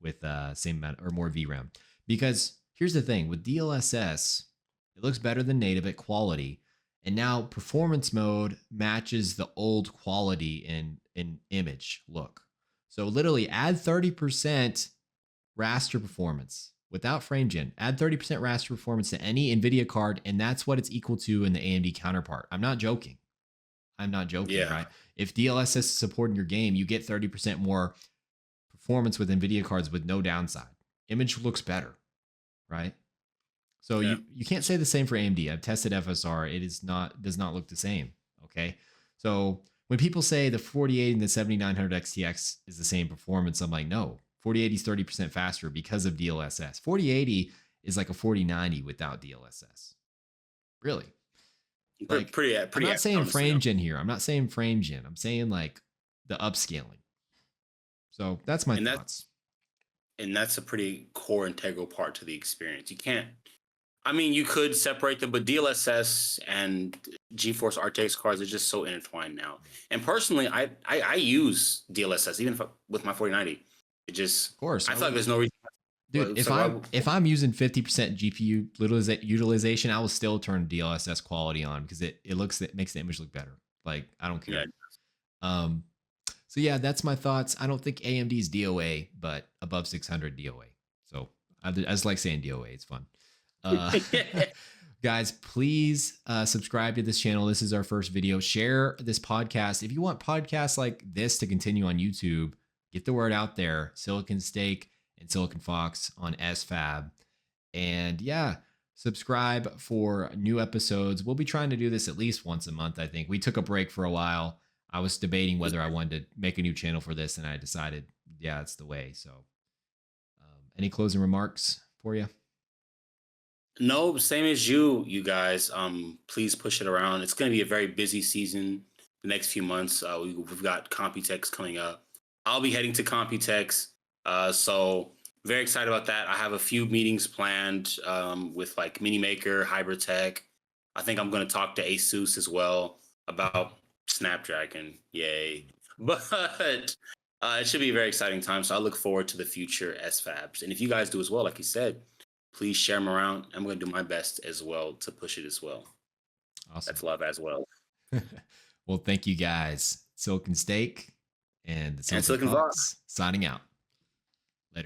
with same amount or more VRAM. Because here's the thing with DLSS, it looks better than native at quality. And now performance mode matches the old quality in image look. So literally add 30% raster performance without frame gen. Add 30% raster performance to any NVIDIA card, and that's what it's equal to in the AMD counterpart. I'm not joking. Yeah. Right? If DLSS is supporting your game, you get 30% more performance with NVIDIA cards with no downside. Image looks better, right? So Yeah. you can't say the same for AMD. I've tested FSR. It does not look the same. Okay. So when people say the 4080 and the 7900 XTX is the same performance, I'm like, no, 4080 is 30% faster because of DLSS. 4080 is like a 4090 without DLSS. Really. Like, Pretty I'm not accurate, saying honestly. frame gen here. I'm not saying frame gen. I'm saying like the upscaling. So that's my And thoughts. that's a pretty core integral part to the experience. You can't. I mean, you could separate them, but DLSS and GeForce RTX cards are just so intertwined now. And personally, I use DLSS even with my 4090. It just, Of course. I feel like there's no reason. Dude, if I'm using 50% GPU utilization, I will still turn DLSS quality on because it makes the image look better. Like I don't care. Yeah. So yeah, that's my thoughts. I don't think AMD is DOA, but above 600 DOA. So I just like saying DOA. It's fun. Guys, please subscribe to this channel. This is our first video. Share this podcast. If you want podcasts like this to continue on YouTube, get the word out there. Silicon Steak and Silicon Fox on SFAB. And yeah, subscribe for new episodes. We'll be trying to do this at least once a month, I think. We took a break for a while. I was debating whether I wanted to make a new channel for this, and I decided, yeah, it's the way. So any closing remarks for you? No, same as you guys. Please push it around. It's going to be a very busy season the next few months. We've got Computex coming up. I'll be heading to Computex. So very excited about that. I have a few meetings planned with like MiniMaker, Hybrid Tech. I think I'm going to talk to Asus as well about Snapdragon. Yay. But it should be a very exciting time. So I look forward to the future SFABs. And if you guys do as well, like you said, please share them around. I'm going to do my best as well to push it as well. Awesome. That's love as well. Well, thank you guys. Silicon Steak and the Silicon Fox signing out.